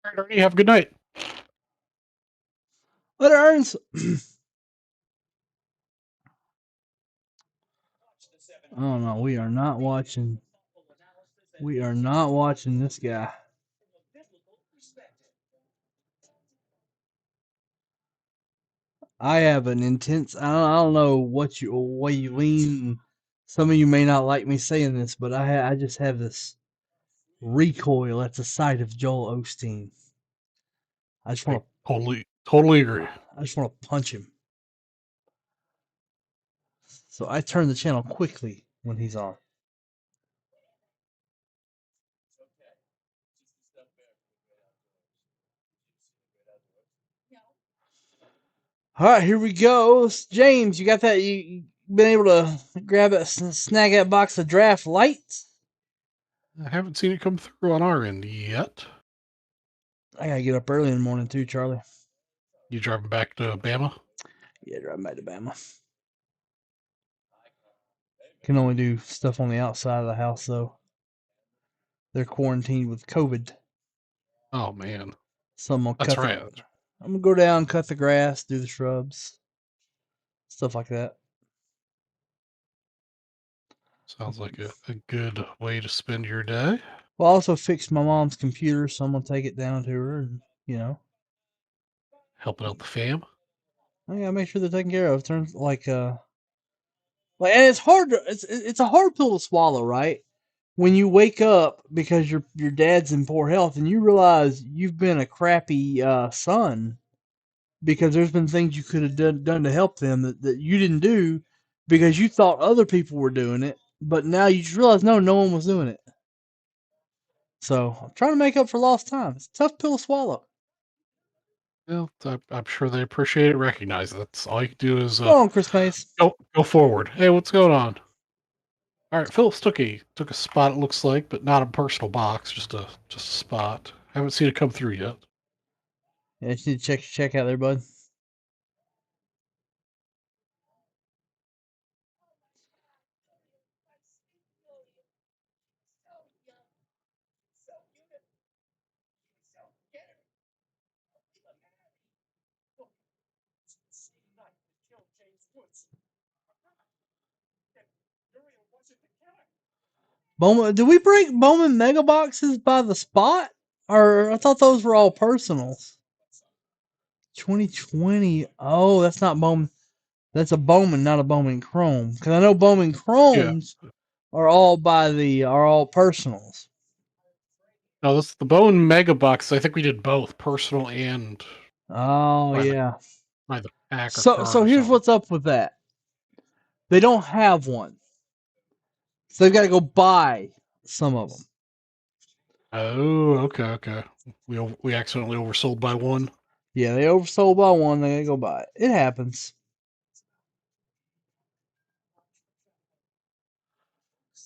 Speaker 2: All right, Ernie, have a good night.
Speaker 1: Let it earns. Oh no, we are not watching. We are not watching this guy. I have an intense. I don't know what you way you lean. Some of you may not like me saying this, but I just have this recoil at the sight of Joel Osteen. I just
Speaker 2: I
Speaker 1: want
Speaker 2: totally
Speaker 1: to.
Speaker 2: agree.
Speaker 1: I just want to punch him. So I turn the channel quickly when he's on. All right, here we go. James, you got that? You been able to grab it, snag that box of draft lights?
Speaker 2: I haven't seen it come through on our end yet.
Speaker 1: I gotta get up early in the morning too, Charlie.
Speaker 2: You driving back to Bama?
Speaker 1: Yeah, driving back to Bama. Can only do stuff on the outside of the house though. They're quarantined with COVID.
Speaker 2: Oh man,
Speaker 1: So I'm gonna
Speaker 2: that's
Speaker 1: cut the.
Speaker 2: right.
Speaker 1: I'm gonna go down, cut the grass, do the shrubs, stuff like that.
Speaker 2: Sounds like a good way to spend your day.
Speaker 1: Well, I also fixed my mom's computer, so I'm gonna take it down to her, and
Speaker 2: Helping out the fam.
Speaker 1: I gotta make sure they're taken care of. Turns like, and it's hard to, it's a hard pill to swallow, right? When you wake up because your dad's in poor health, and you realize you've been a crappy son because there's been things you could have done to help them that you didn't do because you thought other people were doing it, but now you just realize no one was doing it. So I'm trying to make up for lost time. It's a tough pill to swallow.
Speaker 2: Well, I'm sure they appreciate it. Recognize it. That's all you can do is
Speaker 1: Go on, Chris Mays.
Speaker 2: go forward. Hey, what's going on? All right, Phillips took a spot. It looks like, but not a personal box. Just a spot. Haven't seen it come through yet.
Speaker 1: Yeah, you need to check out there, bud. Bowman, did we break Bowman mega boxes by the spot? Or I thought those were all personals. 2020. Oh, that's not Bowman. That's a Bowman, not a Bowman Chrome. Because I know Bowman
Speaker 2: Yeah.
Speaker 1: Chromes are all personals.
Speaker 2: No, this the Bone Mega Box. I think we did both personal and
Speaker 1: Oh
Speaker 2: by the
Speaker 1: yeah.
Speaker 2: by the pack or
Speaker 1: So
Speaker 2: card or
Speaker 1: here's
Speaker 2: something.
Speaker 1: what's up with that. They don't have one, so they've got to go buy some of them.
Speaker 2: Oh, okay. We accidentally oversold by one.
Speaker 1: Yeah, they oversold by one. They got to go buy it. It happens.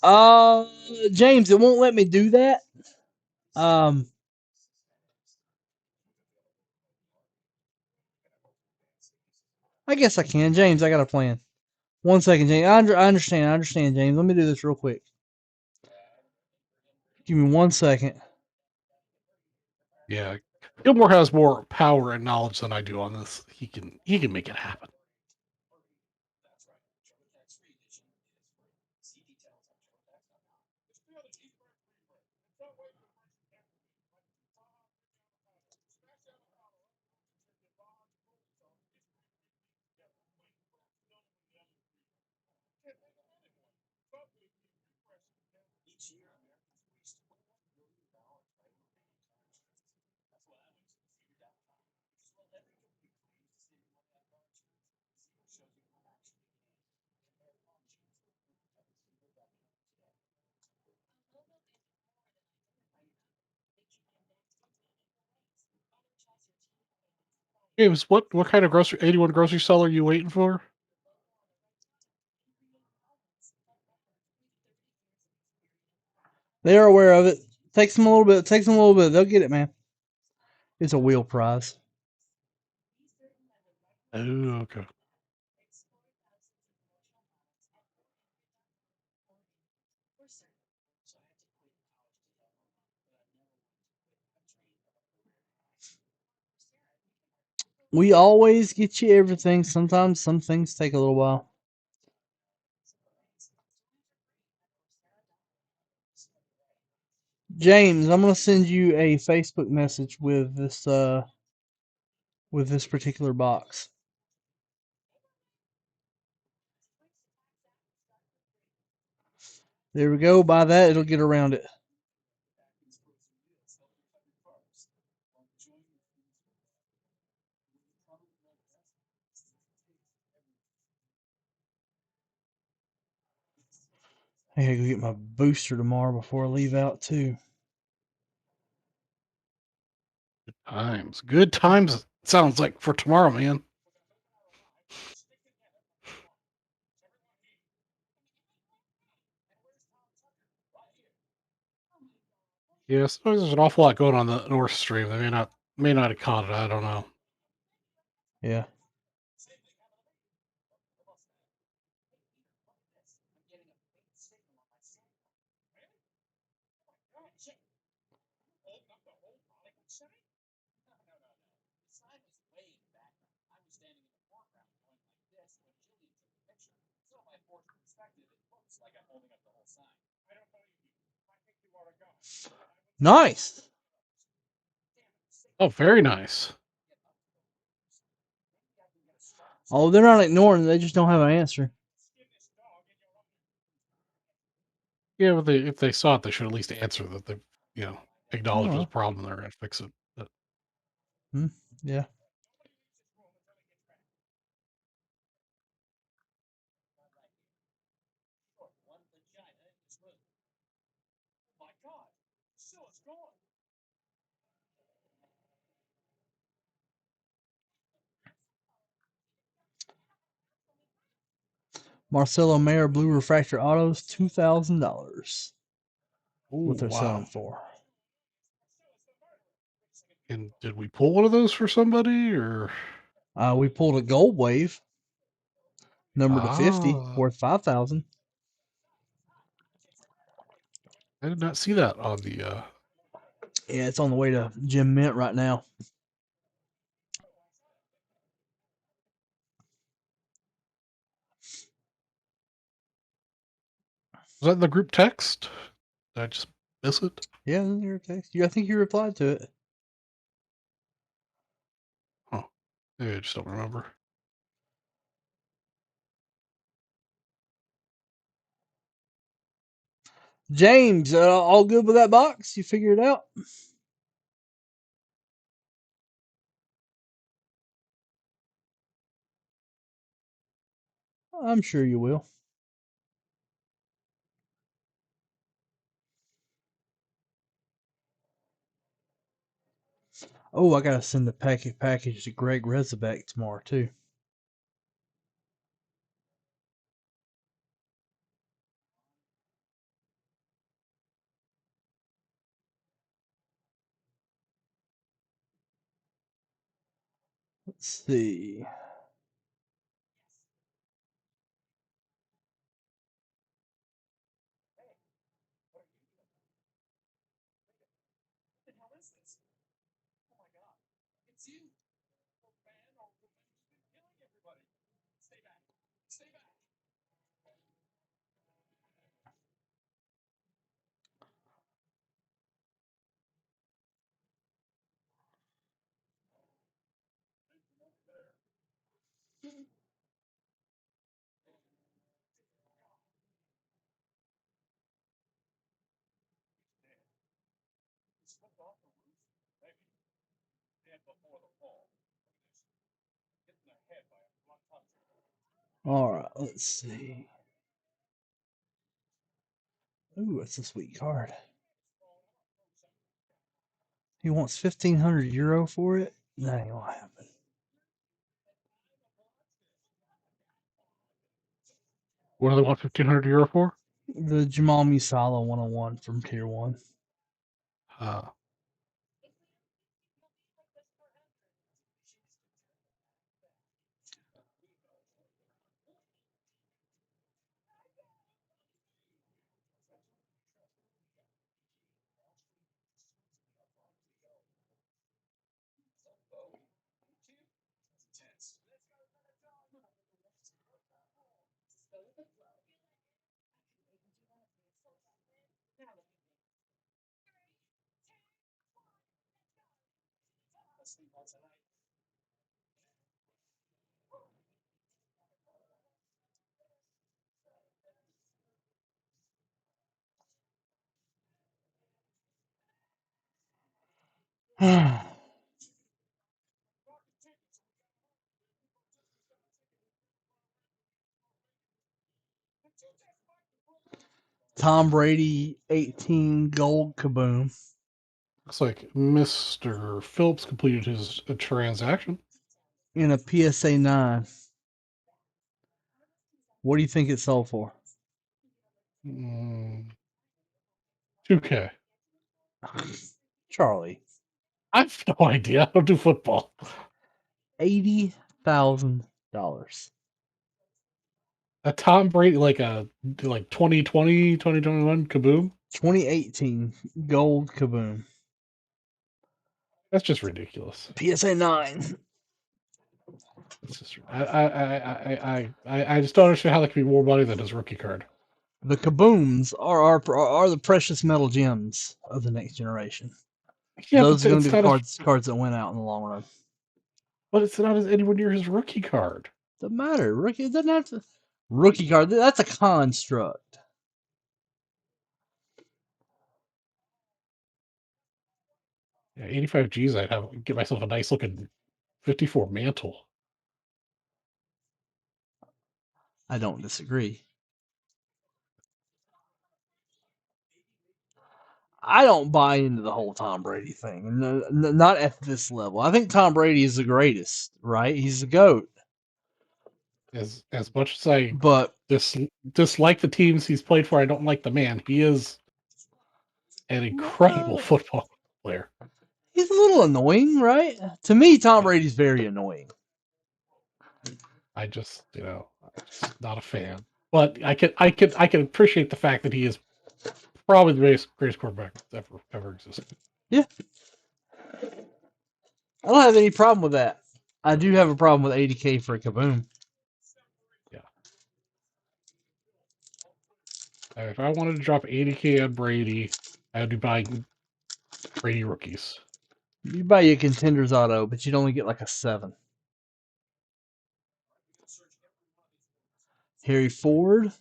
Speaker 1: Uh, James, it won't let me do that. Um, I guess I can. James, I got a plan. 1 second, James. I understand. I understand, James. Let me do this real quick. Give me 1 second.
Speaker 2: Yeah, Gilmore has more power and knowledge than I do on this. He can make it happen. James, what kind of grocery 81 grocery seller are you waiting for?
Speaker 1: They are aware of it. Takes them a little bit. Takes them a little bit. They'll get it, man. It's a wheel prize.
Speaker 2: Oh, okay.
Speaker 1: We always get you everything. Sometimes some things take a little while. James, I'm gonna send you a Facebook message with this particular box. There we go. By that, it'll get around it. I gotta go get my booster tomorrow before I leave out too.
Speaker 2: Times. Good times, sounds like, for tomorrow, man. Yes, there's an awful lot going on the North Stream. They may not have caught it. I don't know.
Speaker 1: Yeah. Nice.
Speaker 2: Oh, very nice.
Speaker 1: Oh, they're not ignoring. They just don't have an answer.
Speaker 2: Yeah, but if they saw it, they should at least answer that they, you know, acknowledge there's a
Speaker 1: Oh,
Speaker 2: problem. They're going to fix it. But
Speaker 1: yeah. Marcelo Mayer Blue Refractor Autos, $2,000. What
Speaker 2: oh
Speaker 1: they're selling
Speaker 2: wow!
Speaker 1: for.
Speaker 2: And did we pull one of those for somebody or?
Speaker 1: We pulled a Gold Wave, number to 50,
Speaker 2: Ah,
Speaker 1: worth 5,000.
Speaker 2: I did not see that on the.
Speaker 1: Yeah, it's on the way to Jim Mint right now.
Speaker 2: Was that in the group text? Did I just miss it?
Speaker 1: Yeah, in your text. I think you replied to it.
Speaker 2: Oh, maybe I just don't remember.
Speaker 1: James, all good with that box? You figured it out? I'm sure you will. Oh, I gotta send the package to Greg Rezabeck tomorrow too. Let's see. All right, let's see. Ooh, that's a sweet card. He wants €1,500 for it. That ain't gonna happen.
Speaker 2: What do they want €1,500 for?
Speaker 1: The Jamal Musala 101 from Tier 1.
Speaker 2: Uh,
Speaker 1: Tom Brady 18 gold kaboom
Speaker 2: Looks like Mr. Phillips completed his transaction.
Speaker 1: in a PSA 9. What do you think it sold for?
Speaker 2: 2K.
Speaker 1: Charlie.
Speaker 2: I have no idea. I don't do football.
Speaker 1: $80,000.
Speaker 2: A Tom Brady, like 2020, 2021 kaboom.
Speaker 1: 2018 gold kaboom.
Speaker 2: That's just ridiculous.
Speaker 1: PSA 9.
Speaker 2: It's just I just don't understand how that could be more money than his rookie card.
Speaker 1: The kabooms are the precious metal gems of the next generation.
Speaker 2: Yeah, but
Speaker 1: Those are going to
Speaker 2: it's
Speaker 1: be the
Speaker 2: not as
Speaker 1: cards that win out in the long run.
Speaker 2: but it's not as anywhere near his rookie card.
Speaker 1: Doesn't matter. Rookie doesn't have to. Rookie card. That's a construct.
Speaker 2: Yeah, 85 G's. I'd have get myself a nice looking 54 mantle.
Speaker 1: I don't disagree. I don't buy into the whole Tom Brady thing. Not at this level. I think Tom Brady is the greatest, right? He's the GOAT.
Speaker 2: As much as I
Speaker 1: But
Speaker 2: dislike the teams he's played for, I don't like the man. He is an incredible football player.
Speaker 1: he's a little annoying, right? To me, Tom Brady's very annoying.
Speaker 2: I just, just not a fan. But I can appreciate the fact that he is probably the greatest quarterback that's ever existed.
Speaker 1: Yeah. I don't have any problem with that. I do have a problem with 80K for a kaboom.
Speaker 2: Yeah. If I wanted to drop 80K on Brady, I would be buying Brady rookies.
Speaker 1: You buy your contenders auto, but you'd only get like a 7. Harry Ford.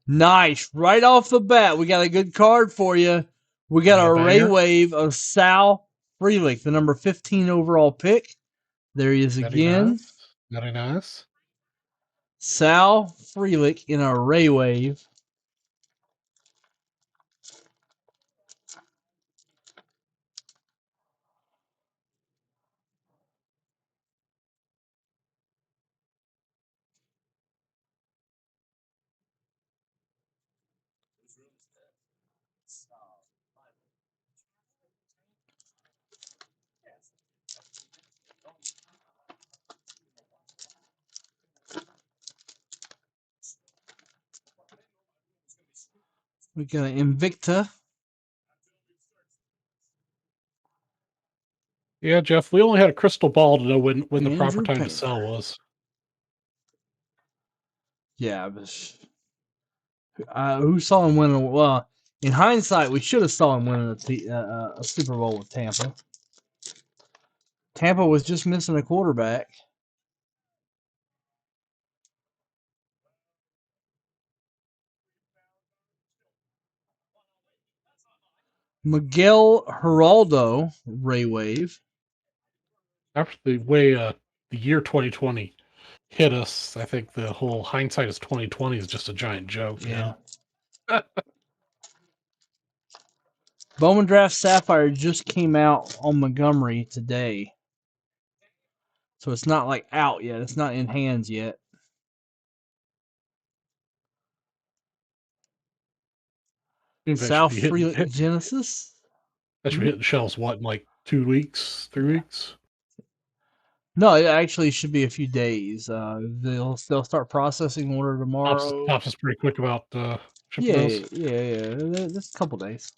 Speaker 1: Nice. Right off the bat, we got a good card for you. We got
Speaker 2: Got a
Speaker 1: a Ray
Speaker 2: banger.
Speaker 1: Wave of Sal Frelick, the number 15 overall pick. There he is
Speaker 2: Very
Speaker 1: again.
Speaker 2: nice. Very nice.
Speaker 1: Sal Frelick in a Ray Wave. We got an Invicta.
Speaker 2: Yeah, Jeff, we only had a crystal ball to know when the proper
Speaker 1: Andrew
Speaker 2: time to
Speaker 1: Painter.
Speaker 2: sell was.
Speaker 1: Yeah, but who saw him win? Well, in hindsight, we should have saw him winning a Super Bowl with Tampa. Tampa was just missing a quarterback. Miguel Geraldo, Ray Wave.
Speaker 2: After the way the year 2020 hit us, I think the whole hindsight is 2020 is just a giant joke
Speaker 1: Yeah.
Speaker 2: now.
Speaker 1: Bowman Draft Sapphire just came out on Montgomery today. So it's not like out yet. It's not in hands yet.
Speaker 2: That should
Speaker 1: South
Speaker 2: be hitting.
Speaker 1: Freelick Genesis.
Speaker 2: That should be
Speaker 1: Hmm?
Speaker 2: hitting shelves. What, in like 2 weeks, 3 weeks?
Speaker 1: No, it actually should be a few days. They'll start processing order
Speaker 2: Tops
Speaker 1: tomorrow.
Speaker 2: Tops is pretty quick about shipping
Speaker 1: Yeah,
Speaker 2: those.
Speaker 1: yeah. Just a couple days.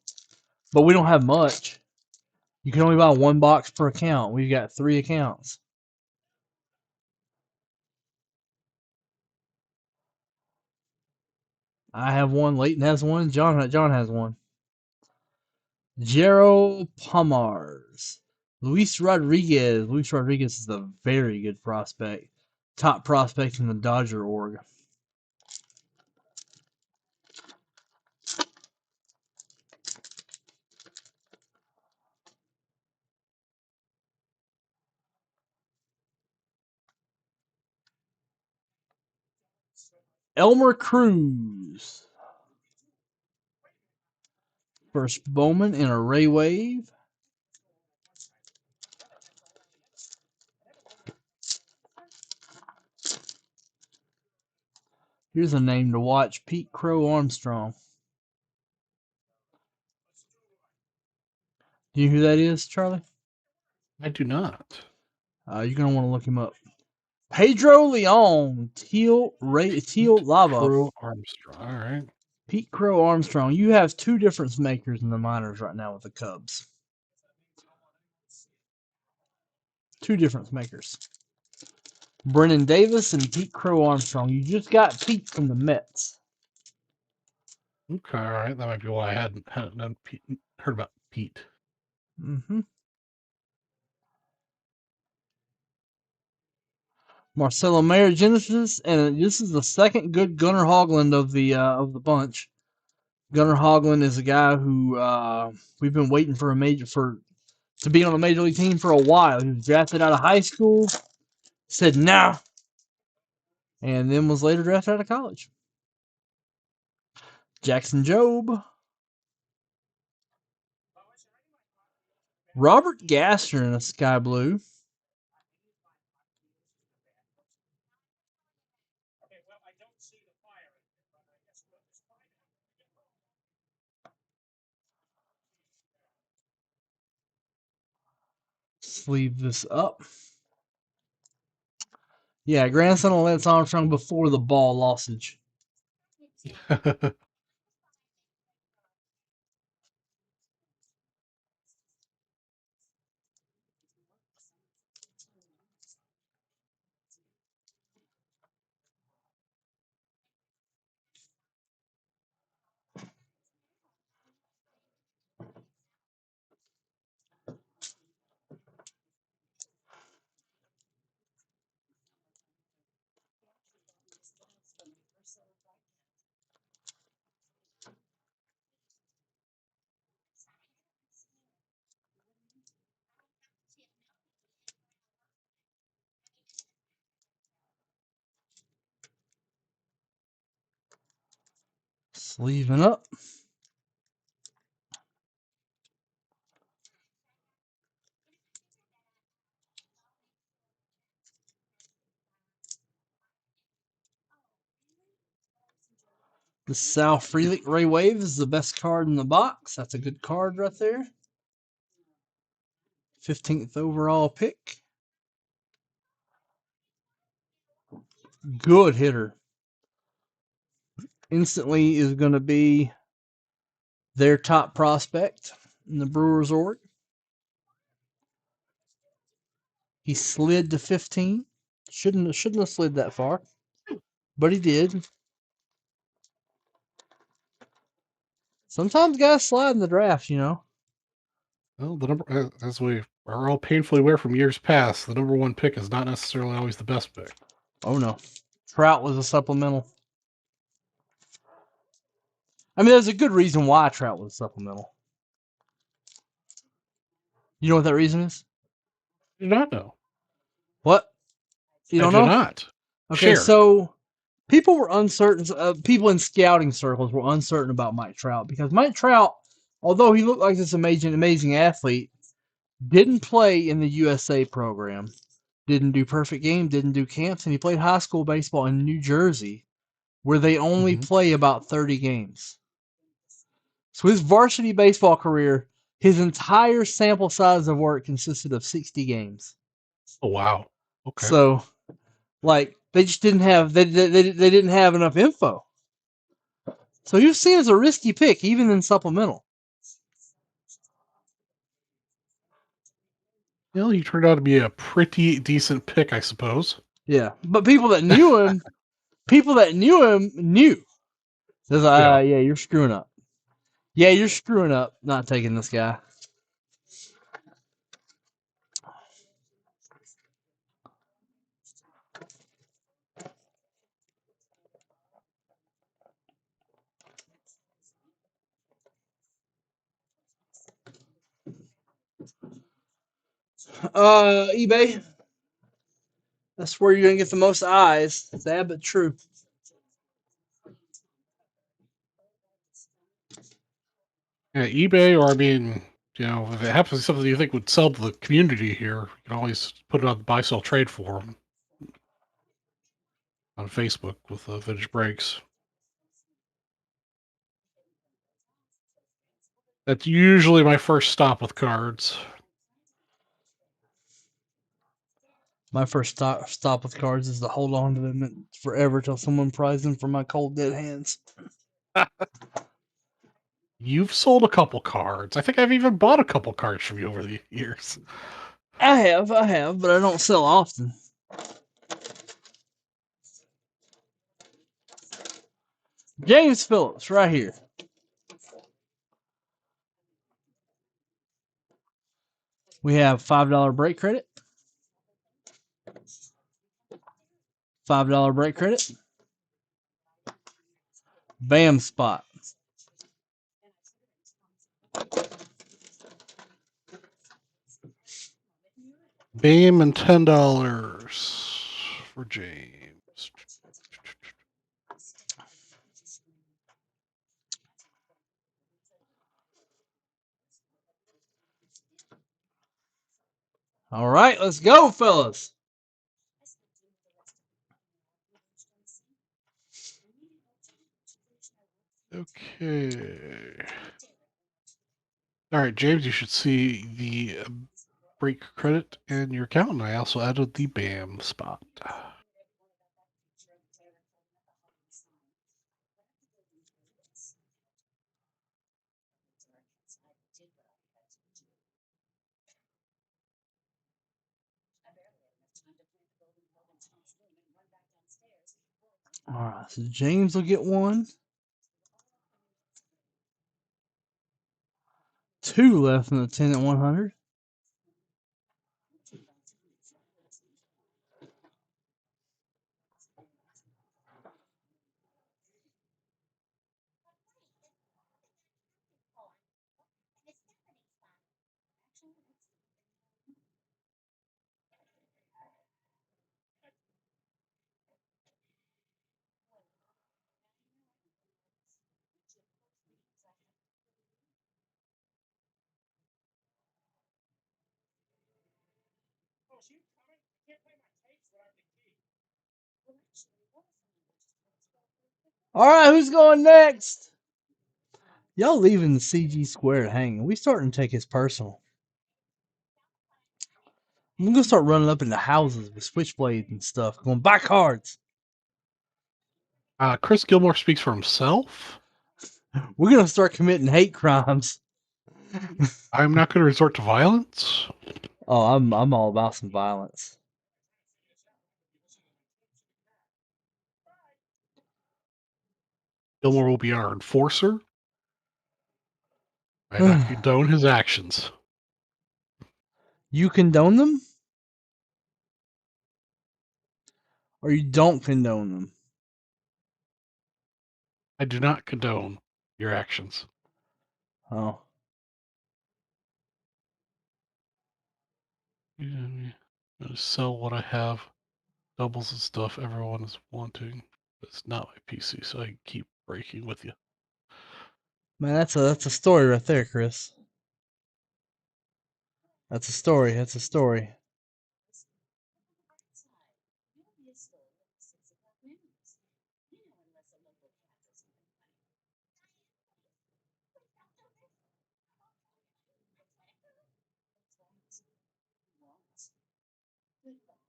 Speaker 1: But we don't have much. You can only buy one box per account. We've got 3 accounts. I have one. Leighton has one. John has one. Jero Pomars. Luis Rodriguez. Luis Rodriguez is a very good prospect. Top prospect in the Dodger org. Elmer Cruz. First Bowman in a Ray Wave. Here's a name to watch. Pete Crow Armstrong. Do you know who that is, Charlie?
Speaker 2: I do not.
Speaker 1: You're going to want to look him up. Pedro Leon. Teal
Speaker 2: Pete
Speaker 1: Lava.
Speaker 2: Crow Armstrong. All right.
Speaker 1: Pete Crow Armstrong. You have 2 difference makers in the minors right now with the Cubs. 2 difference makers. Brennan Davis and Pete Crow Armstrong. You just got Pete from the Mets.
Speaker 2: Okay, all right. That might be why I hadn't heard about Pete.
Speaker 1: Mm-hmm. Marcelo Mayer Genesis, and this is the second good Gunnar Hoglund of the bunch. Gunnar Hoglund is a guy who we've been waiting for to be on a major league team for a while. He was drafted out of high school, said nah, and then was later drafted out of college. Jackson Jobe. Robert Gaster in a sky blue. Sleeve this up. Yeah, grandson of Lance Armstrong before the ball lossage. Sleeving up. The Sal Frelick Ray Wave is the best card in the box. That's a good card right there. 15th overall pick. Good hitter. Instantly is going to be their top prospect in the Brewers org. He slid to 15. Shouldn't have slid that far, but he did. Sometimes guys slide in the draft, you know.
Speaker 2: Well, the number, as we are all painfully aware from years past, the number 1 pick is not necessarily always the best pick.
Speaker 1: Oh no, Trout was a supplemental. I mean, there's a good reason why Trout was a supplemental. You know what that reason is?
Speaker 2: I do not know.
Speaker 1: What? You
Speaker 2: I
Speaker 1: don't
Speaker 2: do
Speaker 1: know?
Speaker 2: not.
Speaker 1: Okay,
Speaker 2: Share.
Speaker 1: so people were uncertain. People in scouting circles were uncertain about Mike Trout because Mike Trout, although he looked like this amazing athlete, didn't play in the USA program, didn't do perfect game, didn't do camps, and he played high school baseball in New Jersey, where they only
Speaker 2: Hmm.
Speaker 1: play about 30 games. So his varsity baseball career, his entire sample size of work consisted of 60 games.
Speaker 2: Oh wow. Okay.
Speaker 1: So like they just didn't have they didn't have enough info. So he was seen as a risky pick, even in supplemental.
Speaker 2: Well, he turned out to be a pretty decent pick, I suppose.
Speaker 1: Yeah, but people that knew him knew. They're like,
Speaker 2: Yeah.
Speaker 1: yeah, you're screwing up. Yeah, you're screwing up not taking this guy. eBay. That's where you're gonna get the most eyes. Sad but true.
Speaker 2: Yeah, eBay, or I mean, if it happens to be something you think would sell to the community here, you can always put it on the buy sell trade forum on Facebook with Vintage Breaks. That's usually my first stop with cards.
Speaker 1: My first stop with cards is to hold on to them forever till someone pries them from my cold dead hands.
Speaker 2: You've sold a couple cards. I think I've even bought a couple cards from you over the years.
Speaker 1: I have, but I don't sell often. James Phillips, right here. We have $5 break credit, $5 break credit, Bam spot.
Speaker 2: Bam and $10 for James.
Speaker 1: All right, let's go, fellas.
Speaker 2: Okay. All right, James, you should see the break credit in your account, and I also added the BAM spot.
Speaker 1: All right, so James will get one. Two left in the 10 at 100. All right, who's going next? Y'all leaving the CG squared hanging. We starting to take his personal. I'm gonna start running up into houses with switchblades and stuff, going buy cards.
Speaker 2: Chris Gilmore speaks for himself.
Speaker 1: We're gonna start committing hate crimes.
Speaker 2: I'm not going to resort to violence.
Speaker 1: Oh, I'm all about some violence.
Speaker 2: Gilmore will be our enforcer. I not condone his actions.
Speaker 1: You condone them, or you don't condone them?
Speaker 2: I do not condone your actions.
Speaker 1: Oh,
Speaker 2: I'm going to sell what I have. Doubles and stuff everyone is wanting. It's not my PC, so I can keep breaking with you.
Speaker 1: man, that's a story right there, Chris. That's a story. That's a story.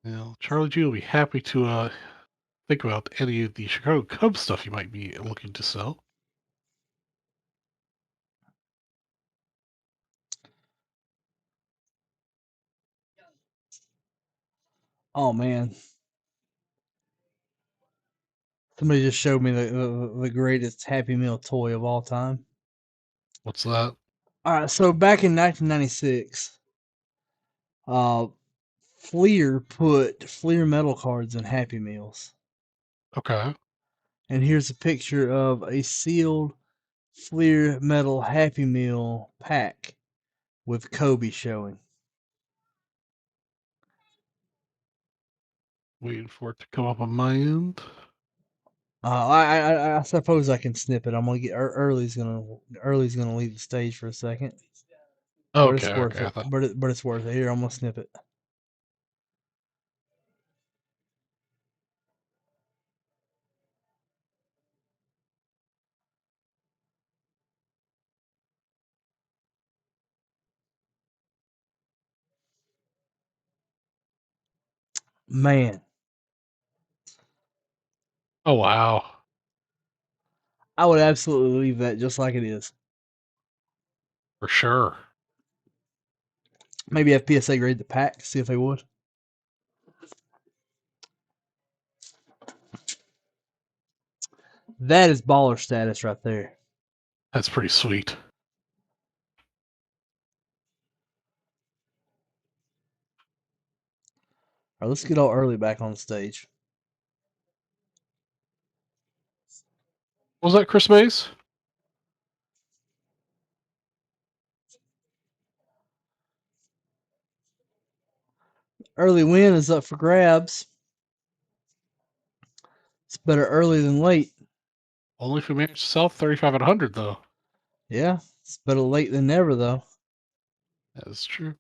Speaker 2: Well, Charlie G will be happy to think about any of the Chicago Cubs stuff you might be looking to sell.
Speaker 1: Oh man, somebody just showed me the greatest Happy Meal toy of all time.
Speaker 2: What's that?
Speaker 1: All right, so back in 1996, uh, Fleer put Fleer metal cards in Happy Meals,
Speaker 2: Okay.
Speaker 1: and here's a picture of a sealed Fleer metal Happy Meal pack with Kobe showing.
Speaker 2: Waiting for it to come up on my end.
Speaker 1: I suppose I can snip it. I'm gonna get Early's gonna leave the stage for a second, but
Speaker 2: Okay,
Speaker 1: it's worth
Speaker 2: okay. I
Speaker 1: it.
Speaker 2: thought,
Speaker 1: But it's worth it. Here, I'm gonna snip it. Man,
Speaker 2: oh wow,
Speaker 1: I would absolutely leave that just like it is.
Speaker 2: for sure.
Speaker 1: Maybe have PSA grade the pack, see if they would. That is baller status right there.
Speaker 2: That's pretty sweet.
Speaker 1: All right, let's get all Early back on the stage.
Speaker 2: Was that Chris Mays?
Speaker 1: Early win is up for grabs. It's better early than late.
Speaker 2: Only if we managed to sell 35 and 100 though.
Speaker 1: Yeah, it's better late than never though.
Speaker 2: That is true.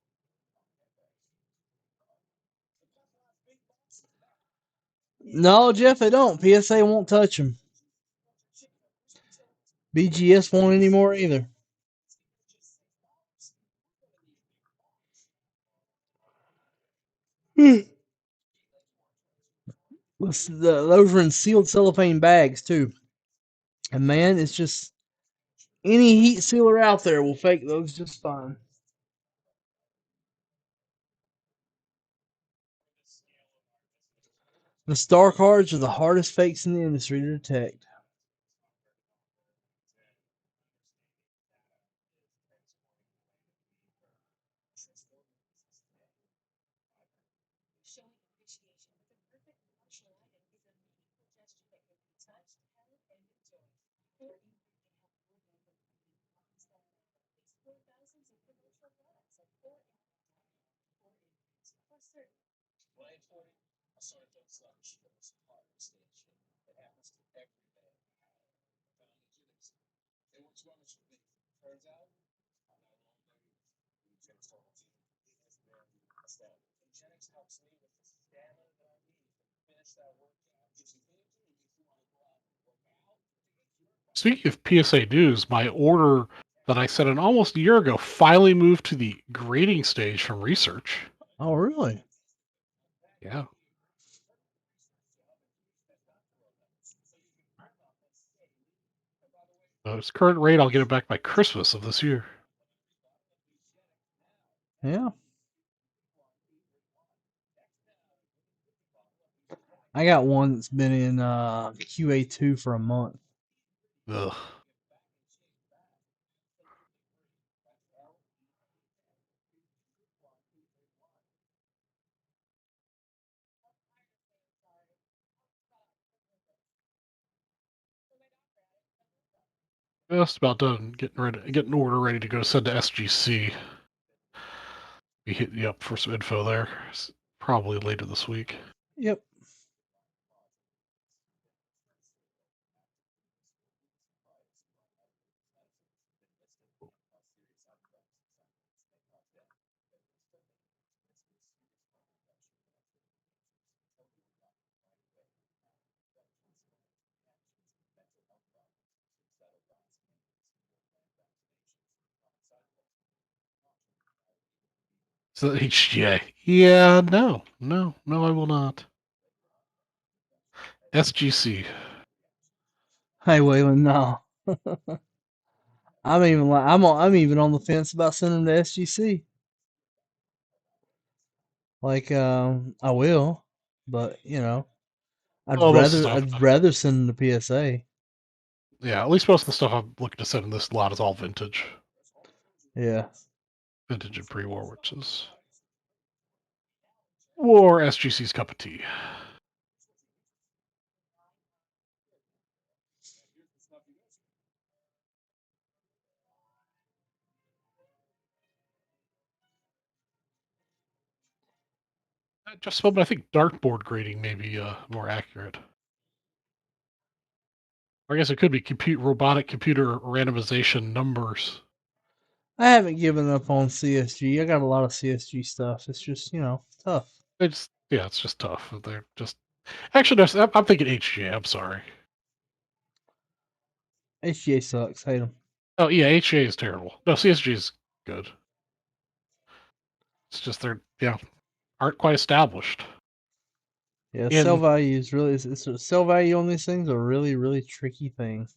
Speaker 1: No, Jeff, they don't. PSA won't touch them. BGS won't anymore either. Those are in sealed cellophane bags too. And man, it's just any heat sealer out there will fake those just fine. The star cards are the hardest fakes in the industry to detect.
Speaker 2: Speaking of PSA news, my order that I set in almost a year ago finally moved to the grading stage from research.
Speaker 1: Oh, really?
Speaker 2: Yeah. Its current rate, I'll get it back by Christmas of this year.
Speaker 1: Yeah. I got one that's been in QA2 for a month.
Speaker 2: Ugh. Just about done getting order ready to go send to SGC. Be hitting you up for some info there, probably later this week.
Speaker 1: Yep.
Speaker 2: So HGA. Yeah, no, no, no, I will not. SGC.
Speaker 1: Hey, Waylon, no. I'm even on the fence about sending them to SGC. Like, I will, but
Speaker 2: Oh, most of the stuff.
Speaker 1: I'd rather send them to PSA.
Speaker 2: Yeah, at least most of the stuff I'm looking to send in this lot is all vintage.
Speaker 1: Yeah.
Speaker 2: Vintage and pre-war, which is war SGC's cup of tea. Just about, but I think dartboard grading may be more accurate. Or I guess it could be robotic computer randomization numbers.
Speaker 1: I haven't given up on CSG. I got a lot of CSG stuff. It's just, tough.
Speaker 2: It's just tough. They're just actually. I'm thinking HGA. I'm sorry.
Speaker 1: HGA sucks. Hate them.
Speaker 2: Oh yeah, HGA is terrible. No, CSG is good. It's just they're aren't quite established.
Speaker 1: Yeah, sell
Speaker 2: In
Speaker 1: value is really sell value on these things are really, really tricky thing.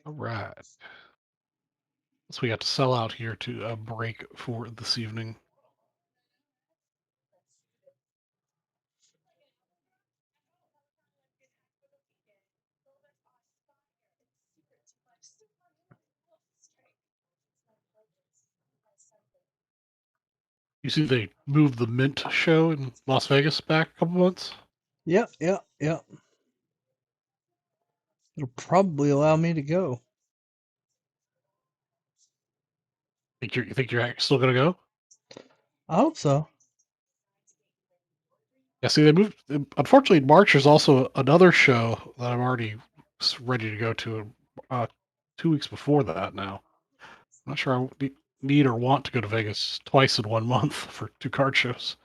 Speaker 2: all right, so we got to sell out here to a break for this evening. You see, they moved the Mint show in Las Vegas back a couple months.
Speaker 1: Yep, yep, yep. It'll probably allow me to go.
Speaker 2: You think you're still gonna go?
Speaker 1: I hope so.
Speaker 2: Yeah, see, they moved. Unfortunately, March is also another show that I'm already ready to go to. 2 weeks before that now. I'm not sure I need or want to go to Vegas twice in 1 month for 2 card shows.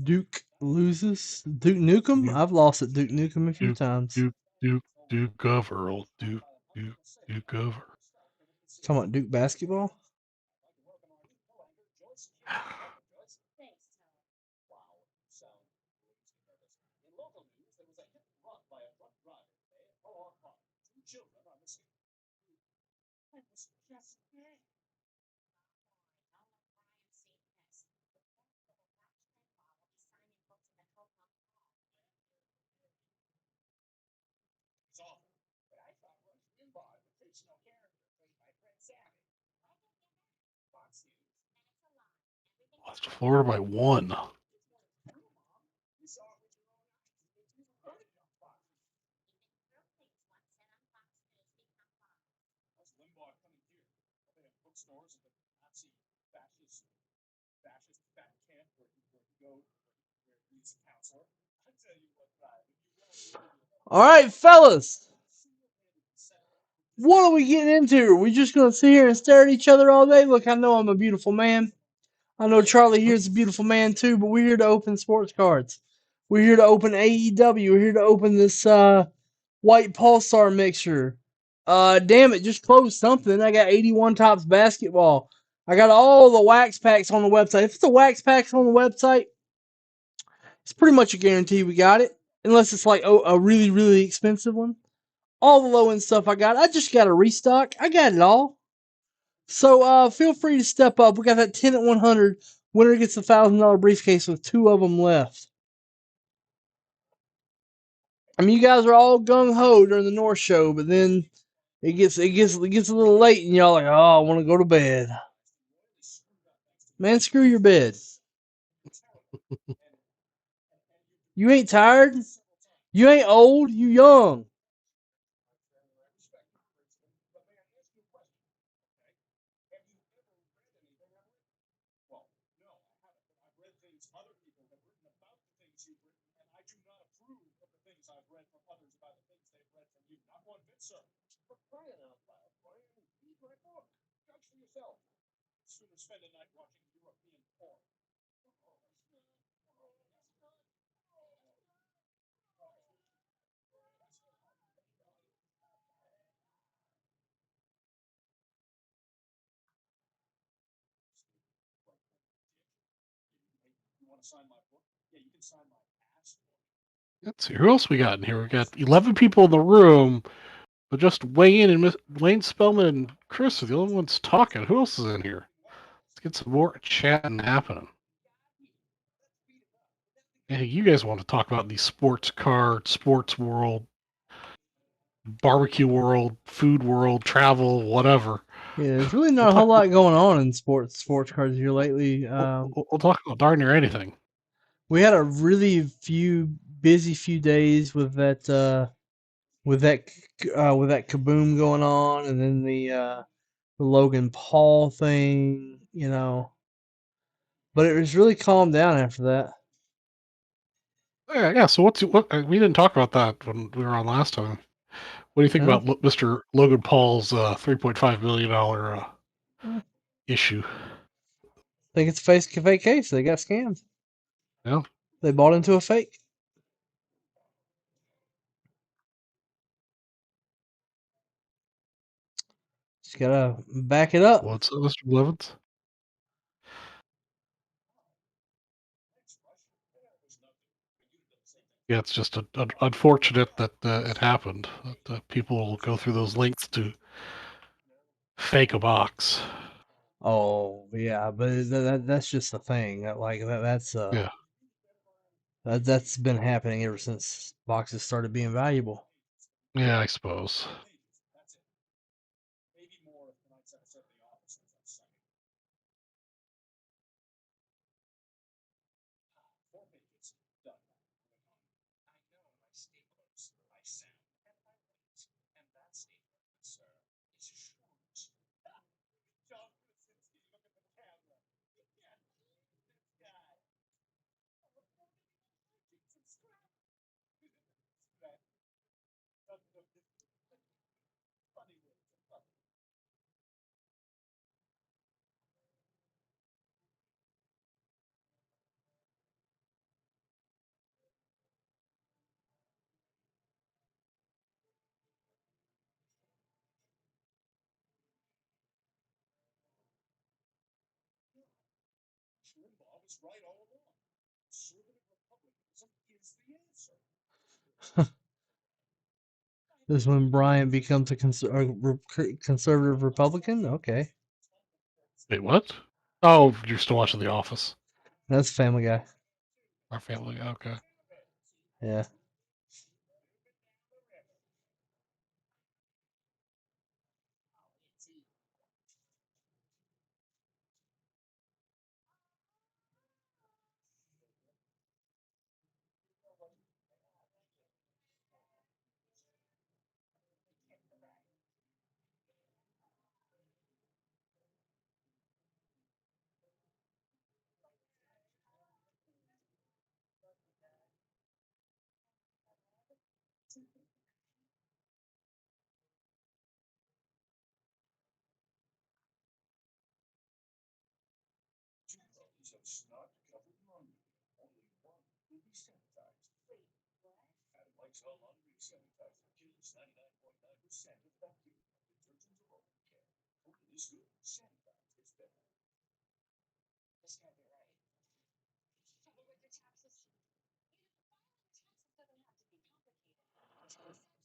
Speaker 1: Duke loses. Duke Nukem?
Speaker 2: Duke,
Speaker 1: I've lost at Duke Nukem a few
Speaker 2: Duke,
Speaker 1: times.
Speaker 2: Duke, Duke, Duke of Earl, Duke, Duke of Earl.
Speaker 1: Talking about Duke basketball?
Speaker 2: Lost to Florida by 1.
Speaker 1: All right, fellas. What are we getting into? Are we just going to sit here and stare at each other all day? Look, I know I'm a beautiful man. I know Charlie here's a beautiful man too, but we're here to open sports cards. We're here to open AEW. We're here to open this white Pulsar mixture. Damn it, just close something. I got 81 tops basketball. I got all the wax packs on the website. If it's a wax packs on the website, it's pretty much a guarantee we got it, unless it's like a really really expensive one. All the low end stuff I got, I just got a restock. I got it all. So feel free to step up. We got that 10 at 100. Winner gets a $1,000 briefcase with two of them left. I mean, you guys are all gung ho during the North Show, but then it gets a little late, and y'all like, oh, I want to go to bed. Man, screw your bed. You ain't tired. You ain't old. You young.
Speaker 2: Let's see who else we got in here. We got 11 people in the room, but just Wayne and Wayne Spellman and Chris are the only ones talking. Who else is in here? Let's get some more chatting happening. Hey, you guys want to talk about the sports card, sports world, barbecue world, food world, travel, whatever.
Speaker 1: Yeah, there's really
Speaker 2: We'll
Speaker 1: not a
Speaker 2: talk.
Speaker 1: whole lot going on in sports cards here lately.
Speaker 2: We'll talk about darn near anything.
Speaker 1: We had a really busy few days with that with that kaboom going on, and then the Logan Paul thing, But it was really calmed down after that.
Speaker 2: Yeah, yeah. So what? We didn't talk about that when we were on last time. What do you think
Speaker 1: No,
Speaker 2: about Mr. Logan Paul's $3.5 million
Speaker 1: I
Speaker 2: issue?
Speaker 1: think it's a fake case. They got scammed.
Speaker 2: Yeah.
Speaker 1: They bought into a fake. Just gotta back it up.
Speaker 2: What's up, Mr. Blevins? Yeah, it's just unfortunate that it happened. That people will go through those lengths to fake a box.
Speaker 1: Oh yeah, but that's just the thing.
Speaker 2: Yeah,
Speaker 1: That's been happening ever since boxes started being valuable.
Speaker 2: yeah, I suppose.
Speaker 1: This is when Brian becomes a conservative Republican. Okay,
Speaker 2: Wait, what? Oh, you're still watching The Office.
Speaker 1: that's Family Guy.
Speaker 2: Our family. Okay.
Speaker 1: Yeah.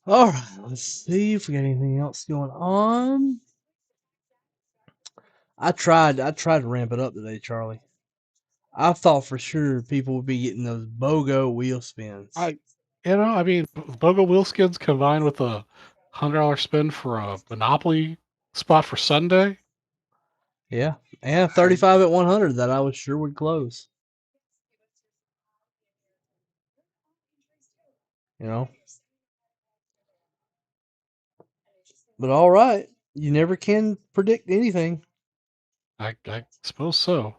Speaker 1: All right, let's see if we got anything else going on. I tried to ramp it up today, Charlie. I thought for sure people would be getting those BOGO wheel spins.
Speaker 2: I, I mean, BOGO wheel skins combined with a $100 spin for a Monopoly spot for Sunday.
Speaker 1: Yeah, and
Speaker 2: I,
Speaker 1: 35 at 100 that I was sure would close. You know, but all right, you never can predict anything.
Speaker 2: I suppose so.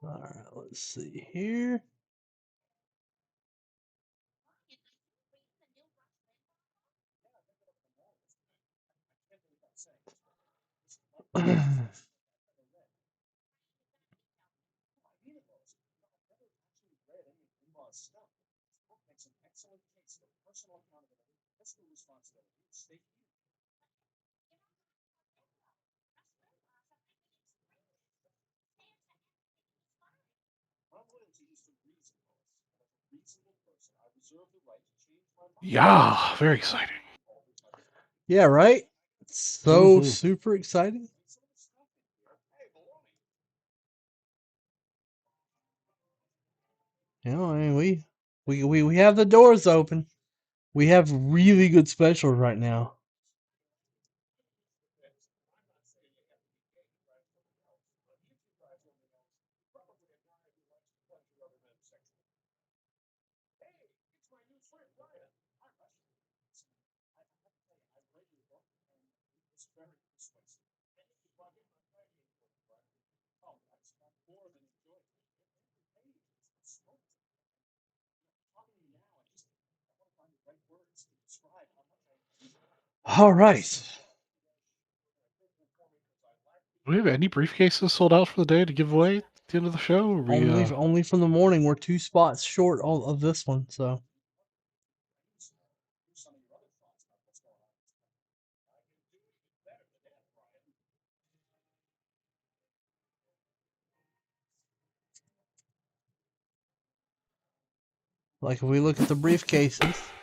Speaker 1: All right, let's see here.
Speaker 2: Yeah, very exciting.
Speaker 1: Yeah, right. So
Speaker 2: Hmm.
Speaker 1: super exciting. I mean, we have the doors open. We have really good specials right now. All right.
Speaker 2: Do we have any briefcases sold out for the day to give away at the end of the show? Or
Speaker 1: Only from the morning. We're 2 spots short of this one. So like if we look at the briefcases,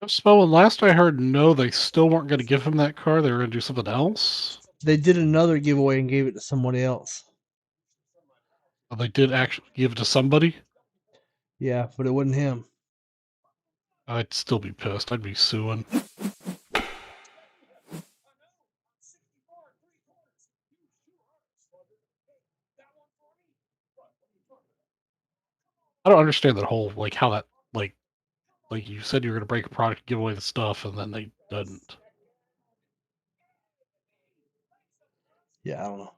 Speaker 2: Spellman, last I heard, no, they still weren't going to give him that car. They were going to do something else.
Speaker 1: they did another giveaway and gave it to somebody else.
Speaker 2: But they did actually give it to somebody.
Speaker 1: Yeah, but it wasn't him.
Speaker 2: I'd still be pissed. I'd be suing. I don't understand that whole how that like you said you were going to break a product, give away the stuff, and then they didn't.
Speaker 1: Yeah, I don't know.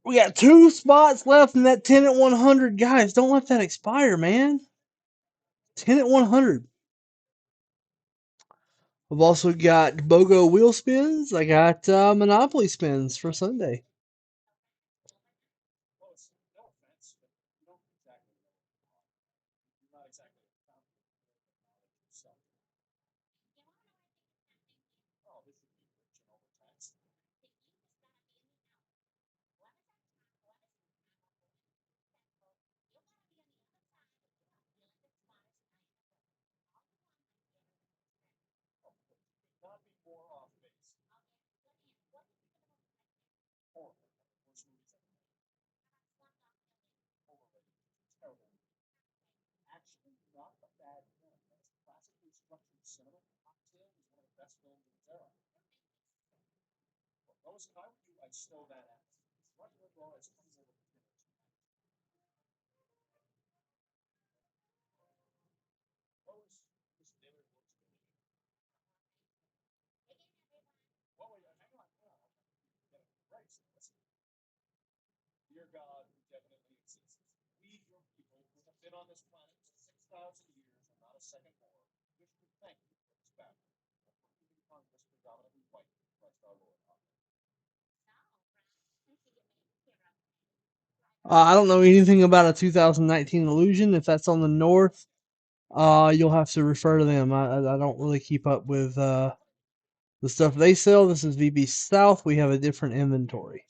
Speaker 1: We got 2 spots left in that 10 at 100. Guys, don't let that expire, man. 10 at 100. I've also got BOGO wheel spins. I got Monopoly spins for Sunday. I don't know anything about a 2019 Illusion. If that's on the north, you'll have to refer to them. I don't really keep up with the stuff they sell. This is VB South. We have a different inventory.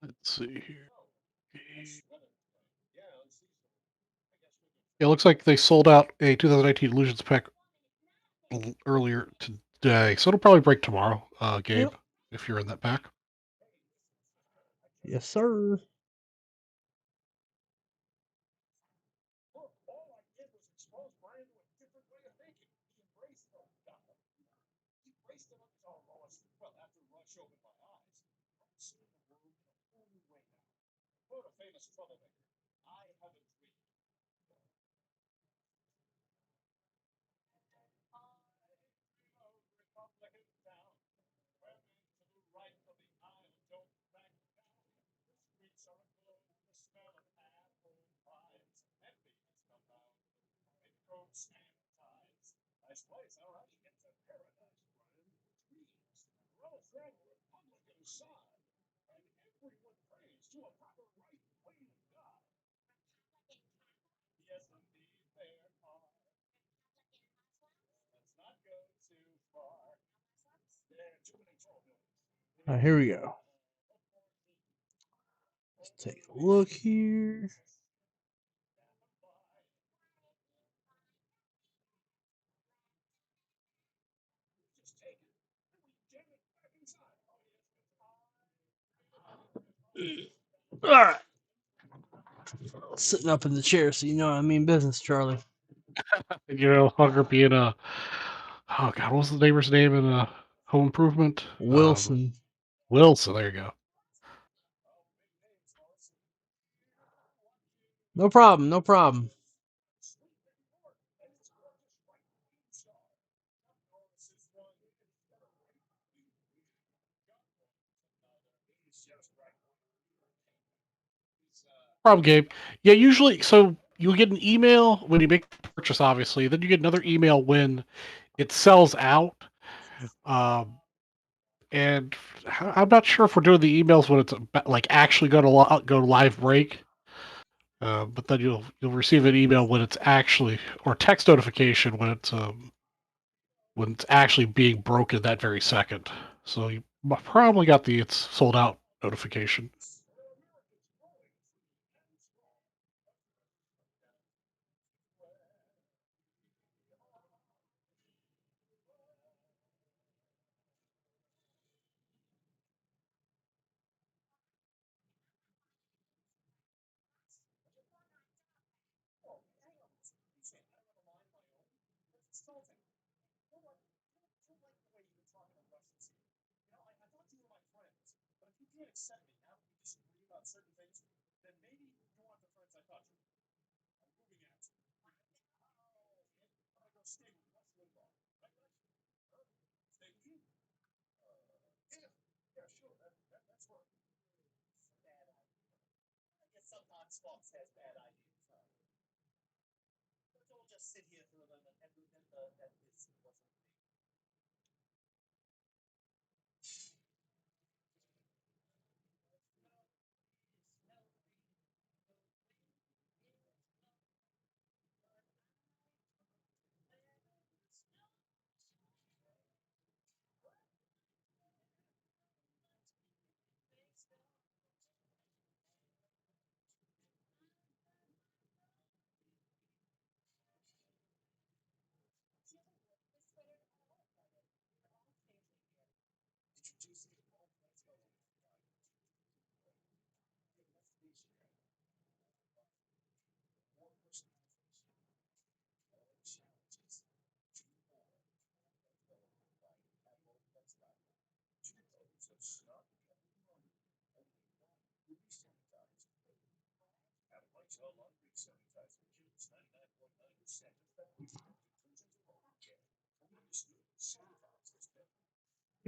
Speaker 2: Let's see here. It looks like they sold out a 2019 Illusions pack earlier today, so it'll probably break tomorrow, Gabe,
Speaker 1: Yep.
Speaker 2: if you're in that pack.
Speaker 1: Yes, sir. All right, here we go. Let's take a look here. All right. Sitting up in the chair, so you know I mean business, Charlie.
Speaker 2: Hunger being a oh god, what was the neighbor's name in Home Improvement?
Speaker 1: Wilson.
Speaker 2: Wilson. There you go.
Speaker 1: No problem. No problem.
Speaker 2: Problem, Gabe. Yeah, usually, so you'll get an email when you make the purchase, obviously. Then you get another email when it sells out. Um, and I'm not sure if we're doing the emails when it's like actually going to go live break. But then you'll receive an email when it's actually, or text notification when it's actually being broken that very second. So you probably got the it's sold out notification.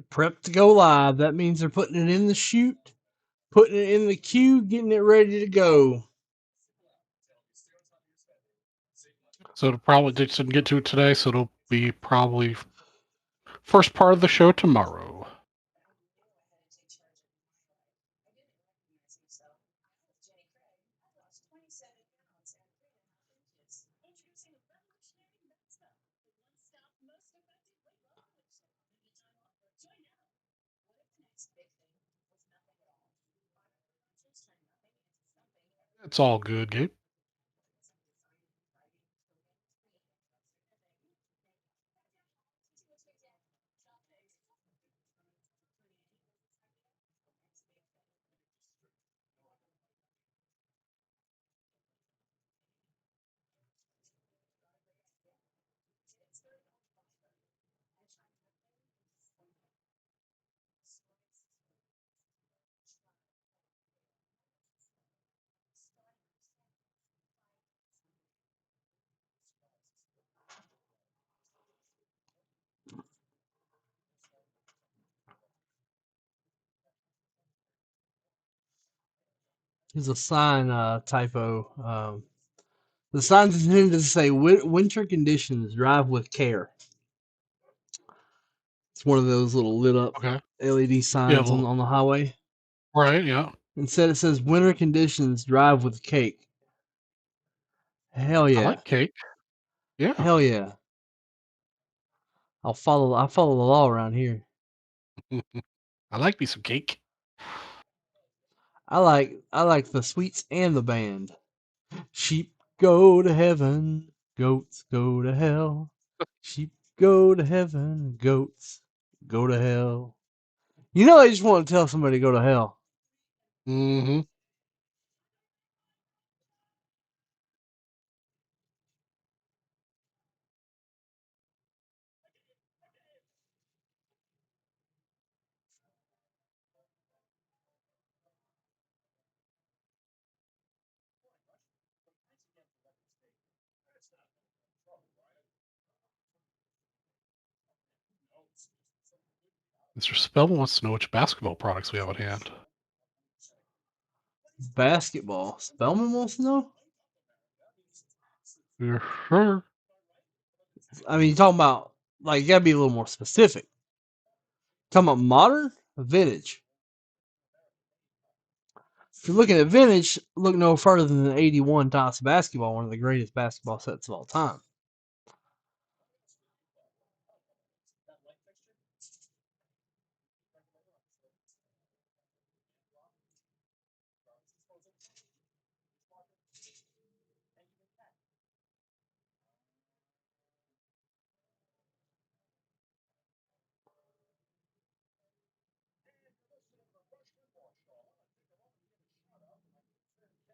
Speaker 1: Prep to go live. That means they're putting it in the chute, putting it in the queue, getting it ready to go.
Speaker 2: So it'll probably just didn't get to it today, so it'll be probably first part of the show tomorrow. It's all good, Gabe.
Speaker 1: Here's a sign typo. The sign's intended to say winter conditions, drive with care. It's one of those little lit up
Speaker 2: Okay.
Speaker 1: LED
Speaker 2: Yeah,
Speaker 1: signs
Speaker 2: well,
Speaker 1: on the highway.
Speaker 2: right, yeah.
Speaker 1: Instead, it says winter conditions, drive with cake. Hell
Speaker 2: I
Speaker 1: yeah.
Speaker 2: like cake. Yeah.
Speaker 1: Hell yeah. I follow the law around here.
Speaker 2: I like me some cake.
Speaker 1: I like the sweets and the band. Sheep go to heaven, goats go to hell. Sheep go to heaven, goats go to hell. You know, I just want to tell somebody to go to hell.
Speaker 2: Mm-hmm. Mr. Spellman wants to know which basketball products we have at hand.
Speaker 1: Basketball. Spellman wants to know?
Speaker 2: Yeah, sure.
Speaker 1: I mean, you talking about, like, you gotta be a little more specific. Talking about modern or vintage? If you're looking at vintage, look no further than the 81 Topps basketball, one of the greatest basketball sets of all time.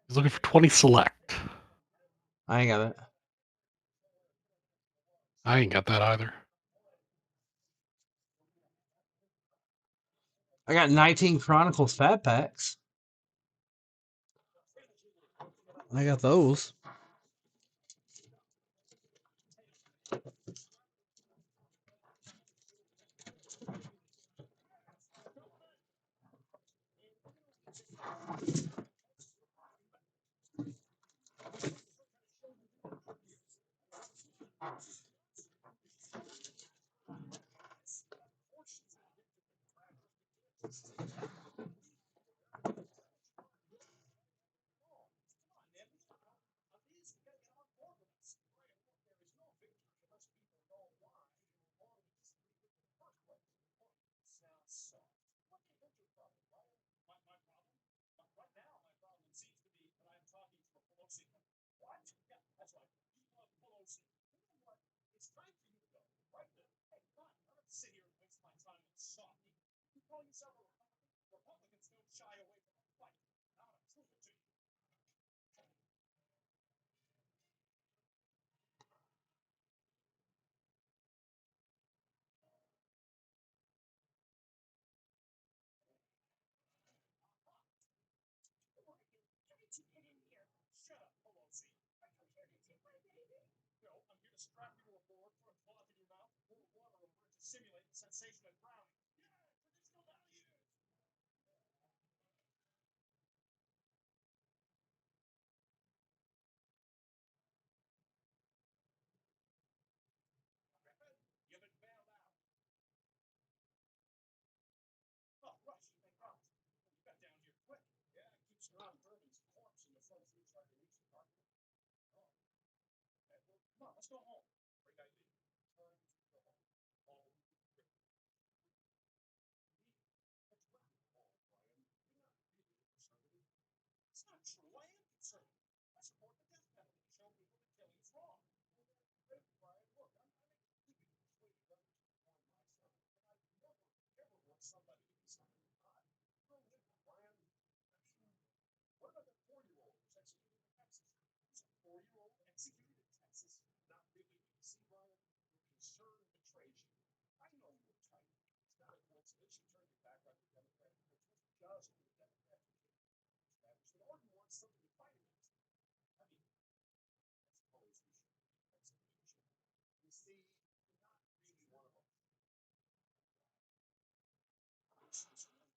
Speaker 2: He's looking for 20 select.
Speaker 1: I ain't got it.
Speaker 2: I ain't got that either.
Speaker 1: I got 19 Chronicles Fat Packs. I got those.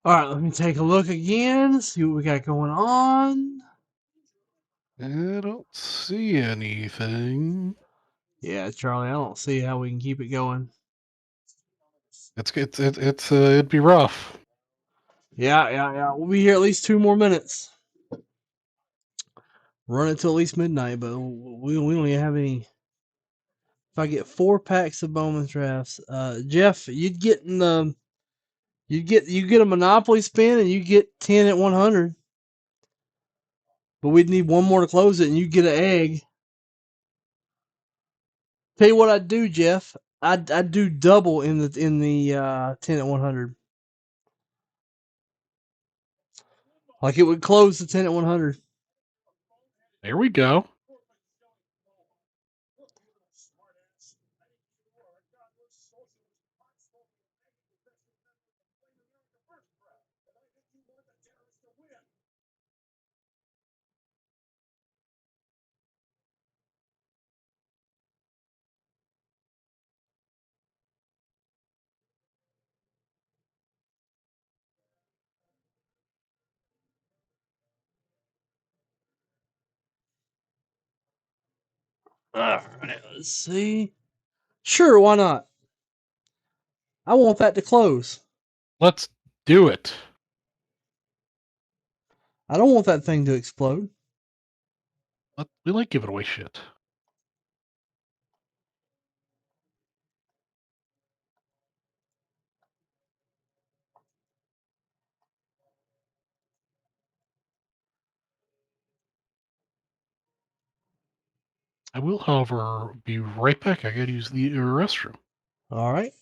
Speaker 1: All right, let me take a look again, see what we got going on.
Speaker 2: I don't see anything.
Speaker 1: Yeah, Charlie, I don't see how we can keep it going.
Speaker 2: It'd be rough.
Speaker 1: Yeah. We'll be here at least 2 more minutes. Run it till at least midnight, but we don't even have any. If I get 4 packs of Bowman drafts, Jeff, you get a Monopoly spin and you get 10 at 100. But we'd need one more to close it, and you get an egg. Tell you what I'd do, Jeff. I'd do double in the 10 at 100. Like it would close the 10 at 100.
Speaker 2: There we go.
Speaker 1: All right, let's see. Sure, why not? I want that to close.
Speaker 2: Let's do it.
Speaker 1: I don't want that thing to explode.
Speaker 2: We like giving away shit. I will, however, be right back. I gotta use the restroom.
Speaker 1: All right.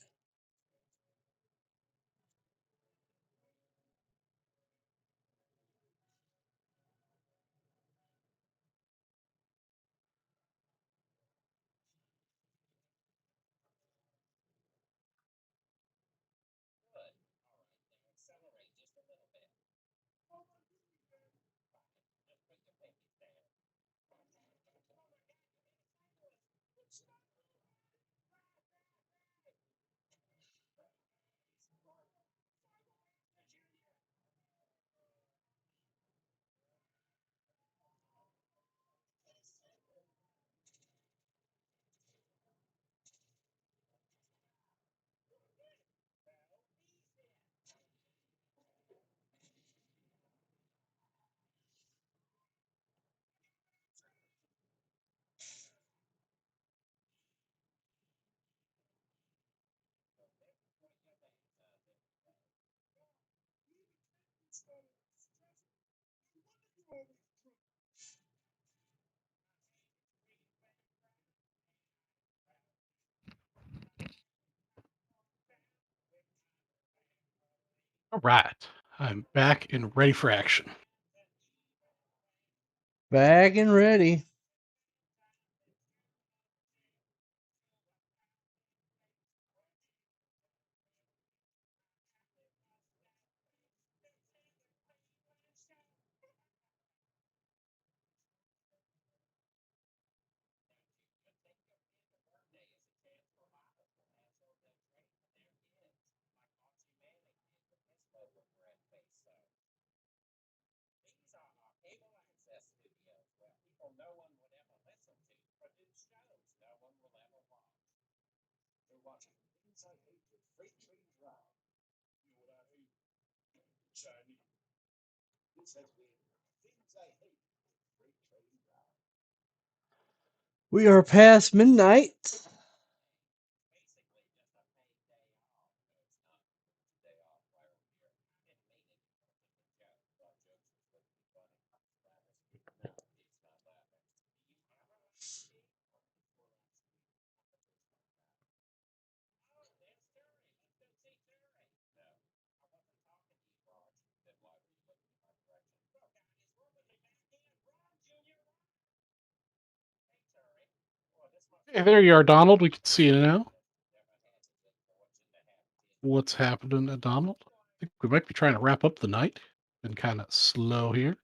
Speaker 2: All right. I'm back and ready for action.
Speaker 1: Back and ready. We are past midnight.
Speaker 2: Hey, there you are, Donald. We can see you now. What's happening, Donald? I think we might be trying to wrap up the night. Been kind of slow here.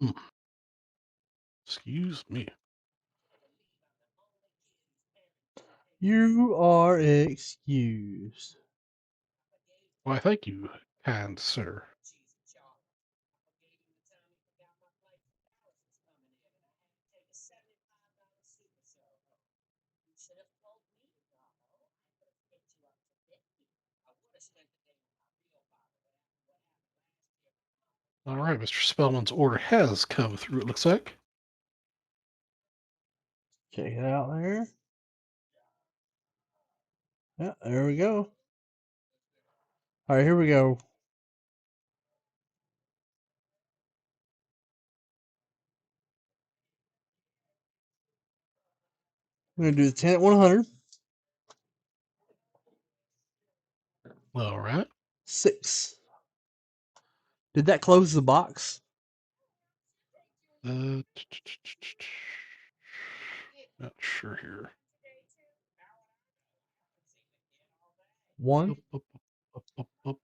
Speaker 2: Hmm. Excuse me.
Speaker 1: You are excused.
Speaker 2: Why, thank you, kind sir. All right, Mr. Spellman's order has come through, it looks like.
Speaker 1: Check it out there. Yeah, there we go. All right, here we go. We're going to do the 10 at 100.
Speaker 2: All right.
Speaker 1: 6. Did that close the box?
Speaker 2: Not sure here.
Speaker 1: 1.
Speaker 2: Up, up, up.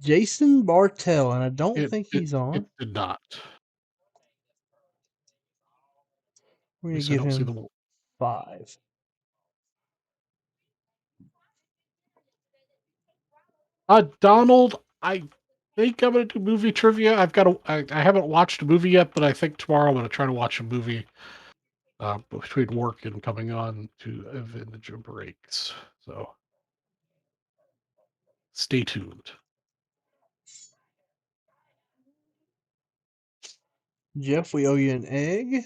Speaker 1: Jason Bartell, and I don't
Speaker 2: It,
Speaker 1: think
Speaker 2: it
Speaker 1: he's
Speaker 2: it
Speaker 1: on.
Speaker 2: did not.
Speaker 1: We're
Speaker 2: At
Speaker 1: going to
Speaker 2: least I
Speaker 1: give
Speaker 2: don't see
Speaker 1: him
Speaker 2: the
Speaker 1: 5.
Speaker 2: Donald, I think I'm gonna do movie trivia. I haven't watched a movie yet, but I think tomorrow I'm gonna try to watch a movie between work and coming on to Vintage Breaks. So stay tuned.
Speaker 1: Jeff, we owe you an egg.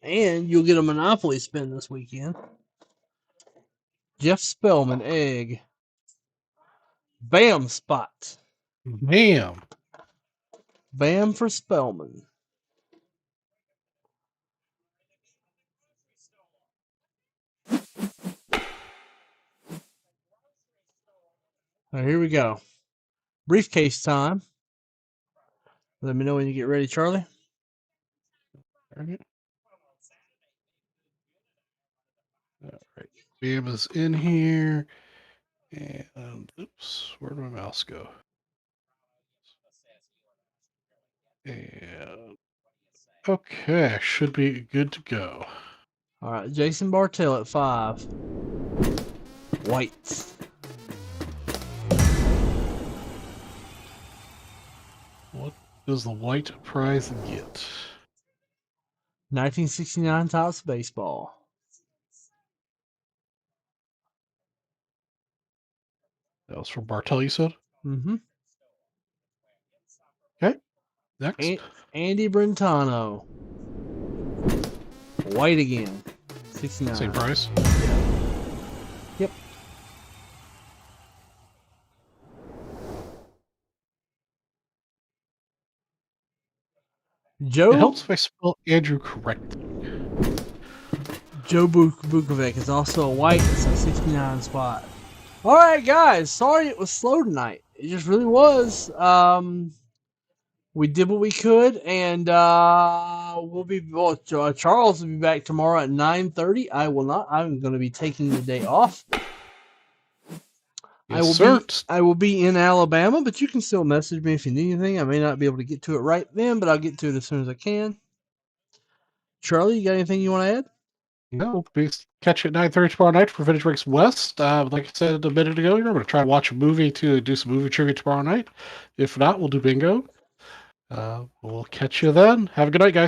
Speaker 1: And you'll get a Monopoly spin this weekend. Jeff Spellman, egg. Bam spot.
Speaker 2: Bam.
Speaker 1: Bam for Spellman. All right, here we go. Briefcase time. Let me know when you get ready, Charlie.
Speaker 2: All right. Bam is in here. And oops, where did my mouse go? And okay, should be good to go.
Speaker 1: All right, Jason Bartell at 5. White.
Speaker 2: What does the white prize get?
Speaker 1: 1969 Topps baseball.
Speaker 2: That was from Bartel, you said?
Speaker 1: Mm-hmm.
Speaker 2: Okay, next.
Speaker 1: Andy Brentano. White again. 69.
Speaker 2: Same price.
Speaker 1: Yep.
Speaker 2: It helps if I spell Andrew correctly.
Speaker 1: Joe Bukovic is also a white. It's a 69 spot. All right, guys. Sorry it was slow tonight. It just really was. We did what we could, and Charles will be back tomorrow at 9:30. I will not. I'm going to be taking the day off.
Speaker 2: Yes, sir.
Speaker 1: I will be in Alabama, but you can still message me if you need anything. I may not be able to get to it right then, but I'll get to it as soon as I can. Charlie, you got anything you want to add?
Speaker 2: No, please catch you at 9:30 tomorrow night for Vintage Breaks West. Like I said a minute ago, I'm going to try to watch a movie to do some movie trivia tomorrow night. If not, we'll do bingo. We'll catch you then. Have a good night, guys.